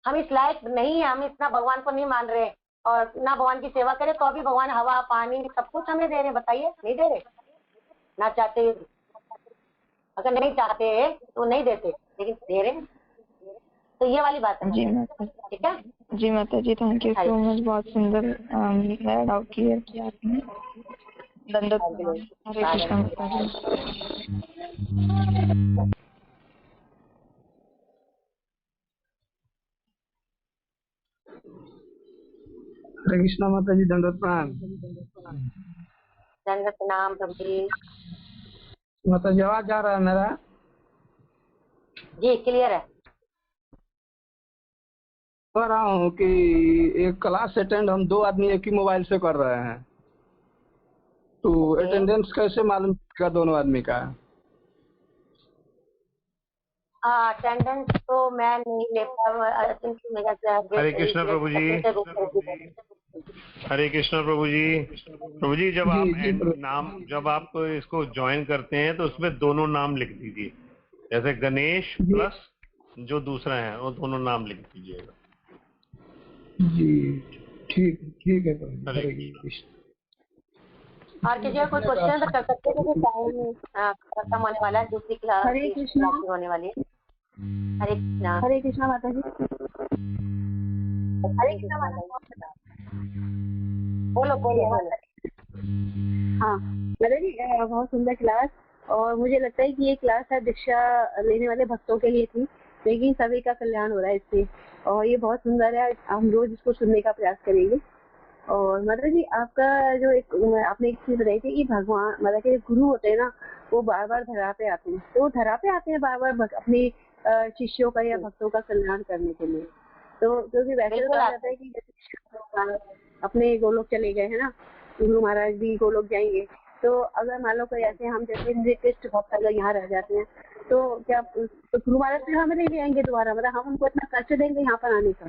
हम इस लायक नहीं है, हम इतना भगवान को नहीं मान रहे और ना भगवान की सेवा करें, तो अभी भगवान हवा पानी सब कुछ हमें दे रहे, बताइए नहीं दे रहे? ना चाहते हुए, अगर नहीं चाहते तो नहीं देते, लेकिन दे रहे। तो ये वाली बात है। जी माता ठीक है जी, माता जी थैंक यू सो मच, बहुत सुंदर मेरा डाउट क्लियर किया आपने। दंडवत प्रणाम। हरे कृष्णा माता जी। हरे कृष्णा माता जी, दंडवत प्रणाम। दंडवत प्रणाम प्रभु जी। मतलब आवाज जा रहा है मेरा? जी क्लियर है। कह रहा हूँ कि एक क्लास अटेंड हम 2 आदमी एक ही मोबाइल से कर रहे हैं, तो ओके। अटेंडेंस कैसे मालूम का दोनों आदमी का? हाँ अटेंडेंस तो मैं नहीं ले पाऊँ क्योंकि मेरा हरे कृष्णा प्रभु जी। हरे कृष्णा प्रभु जी। प्रभु जी जब आप जी प्रभु। नाम जब आप इसको ज्वाइन करते हैं तो उसमें दोनों नाम लिख दीजिए, जैसे गणेश जी प्लस जो दूसरा है वो दोनों नाम लिख दीजिएगा। जी ठीक है प्रभु। हरे हरे कृष्णा। कृष्ण। और किसी का कोई क्वेश्चन तो कर सकते हैं, क्योंकि टाइम खत्म होने वाला है, दूसरी क्लास हरे कृष्णा। होने वाली है। हरे कृष्णा। हरे कृष्णा माता जी। हरे कृष्णा माता जी। बोलो बोलो बोलो। हाँ माता जी, बहुत सुंदर क्लास, और मुझे लगता है कि ये क्लास है दीक्षा लेने वाले भक्तों के लिए थी, लेकिन सभी का कल्याण हो रहा है इससे, और ये बहुत सुंदर है। हम रोज इसको सुनने का प्रयास करेंगे। और माता जी आपका जो आपने एक चीज बताई थी कि भगवान मतलब के गुरु होते हैं ना, वो बार बार धरा पे आते हैं, तो वो धरा पे आते हैं बार बार अपने शिष्यों का या भक्तों का कल्याण करने के लिए। तो क्योंकि वैसे तो बिल्कुल कहा आते जाता है कि जैसे अपने गोलोक चले गए है ना, गुरु महाराज भी गोलोक जाएंगे, तो अगर मान लो कोई ऐसे हम जैसे निकृष्ट भक्त अगर यहाँ रह जाते हैं, तो क्या तो गुरु महाराज फिर हमें नहीं ले आएंगे दोबारा? मतलब हम उनको इतना कष्ट देंगे यहाँ पर आने का?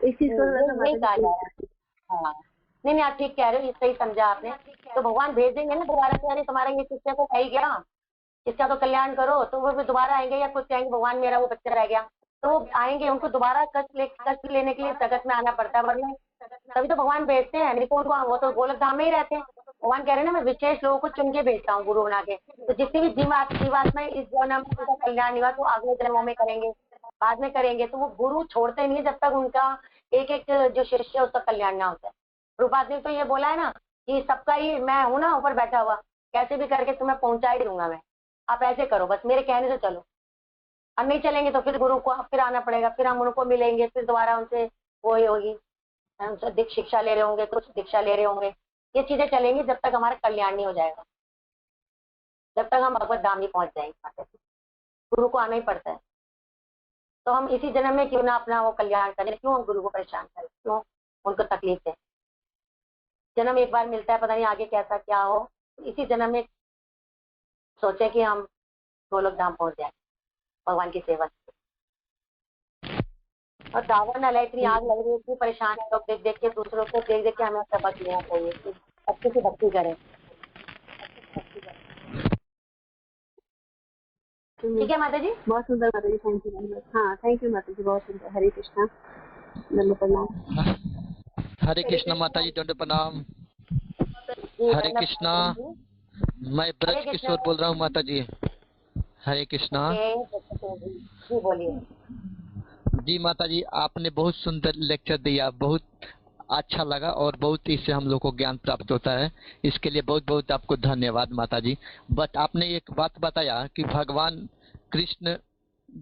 इस चीज को थोड़ा सा यही कहा जा रहा है। हाँ नहीं आप ठीक कह रहे हो, ये सही समझा आपने। तो भगवान भेज देंगे ना दोबारा से, अरे तुम्हारा ये शिष्य को कही गया, इसका तो कल्याण करो, तो वो भी दोबारा आएंगे या कुछ कहेंगे भगवान मेरा वो बच्चा रह गया, तो वो आएंगे। उनको दोबारा कष्ट लेने के लिए जगत में आना पड़ता है, वरना तभी तो भगवान भेजते हैं, नहीं तो वो तो गोलक धाम में ही रहते हैं। भगवान कह रहे हैं ना मैं विशेष लोगों को चुन के भेजता हूँ गुरु बना के, तो जितनी भी जीवात्मा इस जन्म में उनका कल्याण हुआ तो अगले जन्मों में करेंगे, बाद में करेंगे। तो वो गुरु छोड़ते नहीं है जब तक उनका एक एक जो शिष्य है उसका कल्याण ना होता है। रूपाद ने तो ये बोला है ना कि सबका ही मैं हूं ना ऊपर बैठा हुआ, कैसे भी करके तुम्हें पहुंचा ही दूंगा मैं, आप ऐसे करो बस मेरे कहने से चलो। और नहीं चलेंगे तो फिर गुरु को फिर आना पड़ेगा, फिर हम उनको मिलेंगे, फिर दोबारा उनसे वो ही होगी, उनसे दीक्षा शिक्षा ले रहे होंगे, कुछ दीक्षा ले रहे होंगे, ये चीजें चलेंगी जब तक हमारा कल्याण नहीं हो जाएगा, जब तक हम भगवत धाम नहीं पहुंच जाएंगे। गुरु को आना ही पड़ता है। तो हम इसी जन्म में क्यों ना अपना वो कल्याण करें, क्यों हम गुरु को परेशान करें, क्यों उनको तकलीफ दें। जन्म एक बार मिलता है, पता नहीं आगे कैसा क्या हो, इसी जन्म में सोचे कि हम गोलोक धाम पहुंच जाए भगवान की सेवा से। और दावन अल्लाह इतनी आग लग रही है, इतनी परेशान है लोग देख देख के, दूसरों को देख देख के हमें सबक लेना चाहिए कि अच्छे से भक्ति करें। ठीक है माता जी। बहुत सुंदर माता जी, थैंक यू वेरी मच। हाँ थैंक यू माता जी, बहुत सुंदर। हरे कृष्णा। नमो प्रणाम। हरे कृष्णा माता जी, दंड प्रणाम। हरे कृष्णा, मैं ब्रज किशोर बोल रहा हूँ माता जी। हरे कृष्णा। जी बोलिए। जी माता जी, आपने बहुत सुंदर लेक्चर दिया, बहुत अच्छा लगा और बहुत इससे हम लोग को ज्ञान प्राप्त होता है। इसके लिए बहुत बहुत आपको धन्यवाद माता जी। बट आपने एक बात बताया कि भगवान कृष्ण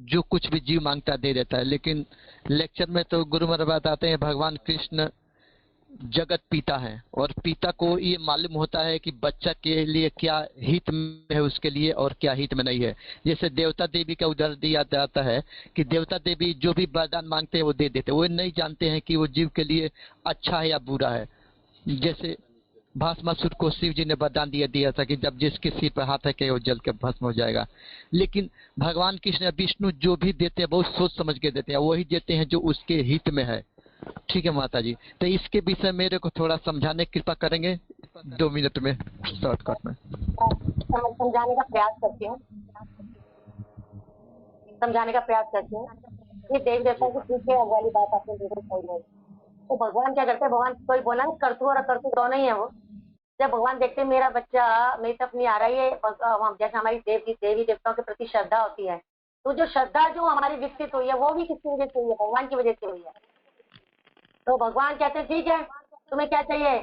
जो कुछ भी जीव मांगता दे देता है, लेकिन लेक्चर में तो गुरु महाराज बताते हैं भगवान कृष्ण जगत पिता है, और पिता को ये मालूम होता है कि बच्चा के लिए क्या हित में है उसके लिए और क्या हित में नहीं है। जैसे देवता देवी का उदाहरण दिया जाता है कि देवता देवी जो भी वरदान मांगते हैं वो दे देते हैं, वो नहीं जानते हैं कि वो जीव के लिए अच्छा है या बुरा है। जैसे भस्मासुर को शिव जी ने वरदान दिया था कि जब जिसके सिर पर हाथ है वो जल के भस्म हो जाएगा। लेकिन भगवान कृष्ण विष्णु जो भी देते हैं बहुत सोच समझ के देते हैं, वही देते हैं जो उसके हित में है। ठीक है माता जी, तो इसके विषय मेरे को थोड़ा समझाने की कृपा करेंगे 2 मिनट में, शॉर्टकट में। समझाने का प्रयास करती हूँ, समझाने का प्रयास करती हूँ। ये देख देता है कि ठीक है वाली बात आपने बिल्कुल सही है। तो भगवान क्या करते हैं, भगवान कोई बोला ना करतू और अकर्तू दोनों ही है वो। जब भगवान देखते हैं मेरा बच्चा मेरी तरफ नहीं आ रहा है, जैसे हमारी देवी देवताओं के प्रति श्रद्धा होती है, तो जो श्रद्धा जो हमारी विकसित हुई है वो भी किसकी वजह से हुई है, भगवान की वजह से हुई है। तो भगवान कहते हैं ठीक है तुम्हें क्या चाहिए,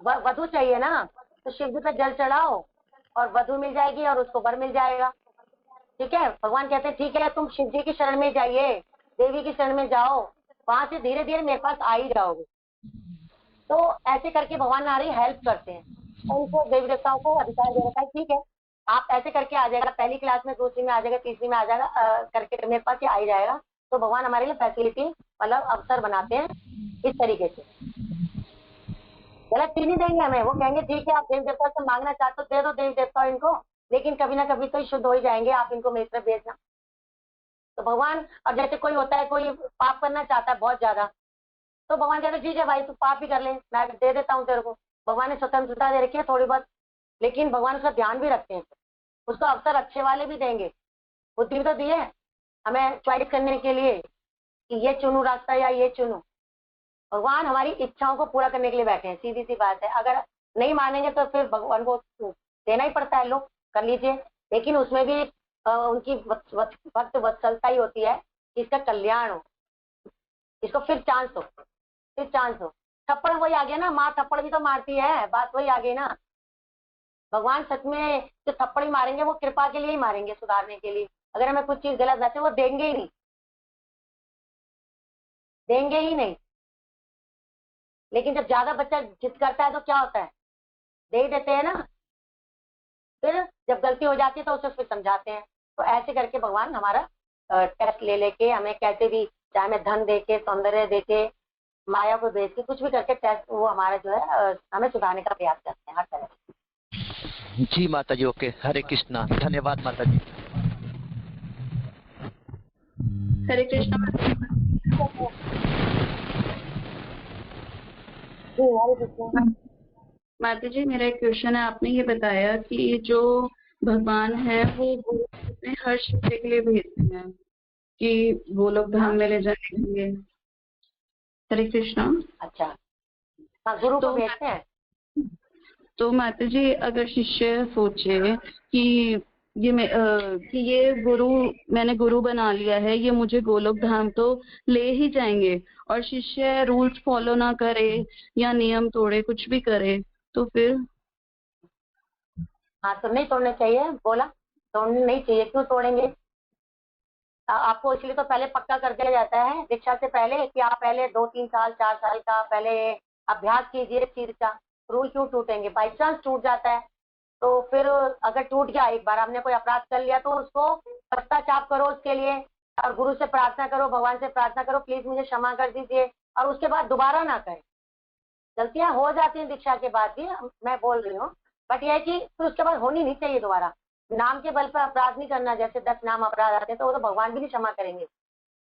वधु चाहिए ना, तो शिव जी पे जल चढ़ाओ और वधु मिल जाएगी और उसको वर मिल जाएगा। ठीक है, भगवान कहते हैं ठीक है तुम शिव जी की शरण में जाइए, देवी की शरण में जाओ, वहां से धीरे धीरे मेरे पास आ ही जाओगे। तो ऐसे करके भगवान नारी हेल्प करते हैं, उनको देवी देवताओं को अधिकार दे रखा है। ठीक है आप ऐसे करके आ जाएगा, पहली क्लास में, दूसरी में आ जाएगा, तीसरी में आ जाएगा, करके मेरे पास ये आ ही जाएगा। तो भगवान हमारे लिए फैसिलिटी मतलब अवसर बनाते हैं इस तरीके से। गलत चीज नहीं देंगे हमें, वो कहेंगे ठीक है आप देवी देवता से मांगना चाहते हो दे दो देवी देवता इनको, लेकिन कभी ना कभी तो शुद्ध हो ही जाएंगे, आप इनको मेरी तरफ भेजना। तो भगवान, अब जैसे कोई होता है, कोई पाप करना चाहता है बहुत ज्यादा, तो भगवान कहते ठीक है भाई तू पाप ही कर ले, मैं दे देता हूँ तेरे को। भगवान ने स्वतंत्रता दे रखी है थोड़ी बहुत, लेकिन भगवान उसका ध्यान भी रखते हैं, उसको अवसर अच्छे वाले भी देंगे। बुद्धि तो दी है हमें चॉइस करने के लिए कि ये चुनूं रास्ता या ये चुनूं। भगवान हमारी इच्छाओं को पूरा करने के लिए बैठे हैं, सीधी सी बात है। अगर नहीं मानेंगे तो फिर भगवान को देना ही पड़ता है, लोग कर लीजिए, लेकिन उसमें भी उनकी भक्त वत्सलता ही होती है कि इसका कल्याण हो, इसको फिर चांस हो, फिर चांस हो। थप्पड़ वही आ गया ना, माँ थप्पड़ भी तो मारती है, बात वही आ गई ना। भगवान सच में जो थप्पड़ ही मारेंगे वो कृपा के लिए ही मारेंगे, सुधारने के लिए। अगर हमें कुछ चीज गलत वैसे वो देंगे ही नहीं, देंगे ही नहीं। लेकिन जब ज्यादा बच्चा जिद करता है तो क्या होता है, दे ही देते हैं ना। फिर जब गलती हो जाती है तो उसे फिर समझाते हैं। तो ऐसे करके भगवान हमारा टेस्ट ले लेके हमें कैसे भी, चाहे मैं धन देके, सौंदर्य देके, माया को बेच के, कुछ भी करके टेस्ट वो हमारा जो है हमें सुधारने का प्रयास करते हैं हर तरह से। जी माता जी, ओके, हरे कृष्णा, धन्यवाद माता जी। हरे कृष्णा माता जी। मेरा एक क्वेश्चन है, आपने ये बताया कि जो भगवान है वो अपने हर शिष्य के लिए भेजते हैं कि वो लोग धाम में ले जाने के लिए। हरे कृष्णा। अच्छा, हाँ, गुरु को भेजते हैं। तो माता जी अगर शिष्य सोचे कि ये गुरु, मैंने गुरु बना लिया है, ये मुझे गोलोक धाम तो ले ही जाएंगे, और शिष्य रूल्स फॉलो ना करे या नियम तोड़े, कुछ भी करे, तो फिर? हाँ, तो नहीं तोड़ने चाहिए, बोला तोड़ने नहीं चाहिए। क्यों तोड़ेंगे? आपको इसलिए तो पहले पक्का कर दिया जाता है दीक्षा से पहले कि आप पहले 2-3 साल 4 साल का पहले अभ्यास कीजिए चीज का। रूल क्यों टूटेंगे? बाई चांस टूट जाता है तो फिर अगर टूट गया, एक बार आपने कोई अपराध कर लिया तो उसको पश्चाताप करो उसके लिए, और गुरु से प्रार्थना करो, भगवान से प्रार्थना करो प्लीज मुझे क्षमा कर दीजिए, और उसके बाद दोबारा ना करें। गलतियां हो जाती हैं दीक्षा के बाद भी, मैं बोल रही हूँ, बट यह है कि फिर उसके बाद होनी नहीं चाहिए दोबारा। नाम के बल पर अपराध नहीं करना, जैसे 10 नाम अपराध आते हैं तो वो तो भगवान भी नहीं क्षमा करेंगे,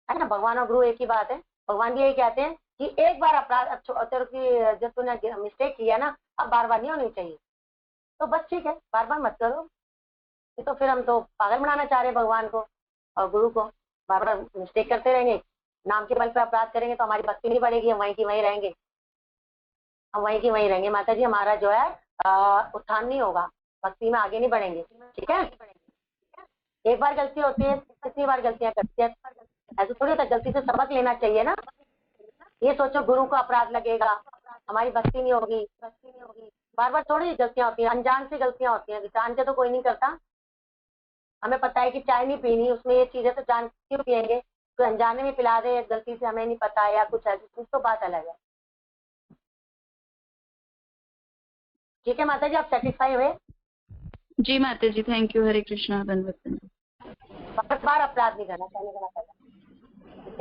है ना। भगवान और गुरु एक ही बात है। भगवान भी यही कहते हैं कि एक बार अपराध तेरे की जब तूने मिस्टेक किया ना, अब बार बार नहीं होनी चाहिए, तो बस ठीक है बार बार मत करो। तो फिर हम तो पागल बनाना चाह रहे हैं भगवान को और गुरु को, बार बार मिस्टेक करते रहेंगे, नाम के बल पर अपराध करेंगे तो हमारी भक्ति नहीं बढ़ेगी, हम वहीं की वहीं रहेंगे, हम वहीं की वहीं रहेंगे माता जी। हमारा जो है उत्थान नहीं होगा, भक्ति में आगे नहीं बढ़ेंगे, ठीक है। एक बार गलती होती है, कितनी बार गलतियां करती है, ऐसे थोड़ी होता, गलती से सबक लेना चाहिए ना। ये सोचो गुरु को अपराध लगेगा, हमारी भक्ति नहीं होगी, बार बार थोड़ी गलतियां होती हैं, अनजान से गलतियां होती हैं, जान के तो कोई नहीं करता। हमें पता है कि चाय नहीं पीनी, उसमें ये चीजें तो जान क्यों पियेंगे, तो अनजाने में पिला दे गलती से, हमें नहीं पता या कुछ ऐसी कुछ, तो बात अलग है। ठीक है माता जी, आप सेटिस्फाई हुए? जी माता जी, थैंक यू। हरे कृष्णा, धन्यवाद। बार बार अपराध नहीं करना चाहिए।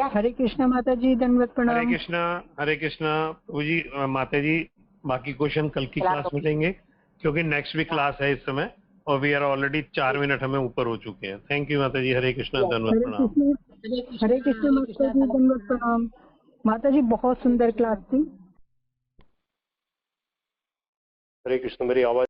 हरे कृष्णा माता जी, दंडवत प्रणाम। हरे कृष्णा प्रभु जी। माता जी बाकी क्वेश्चन कल की क्लास में लेंगे, क्योंकि नेक्स्ट वीक क्लास है इस समय, और वी आर ऑलरेडी 4 मिनट हमें ऊपर हो चुके हैं। थैंक यू माता जी। हरे कृष्णा, दंडवत प्रणाम। हरे कृष्णा माता जी, दंडवत प्रणाम। माता जी बहुत सुंदर क्लास थी। हरे कृष्ण। मेरी आवाज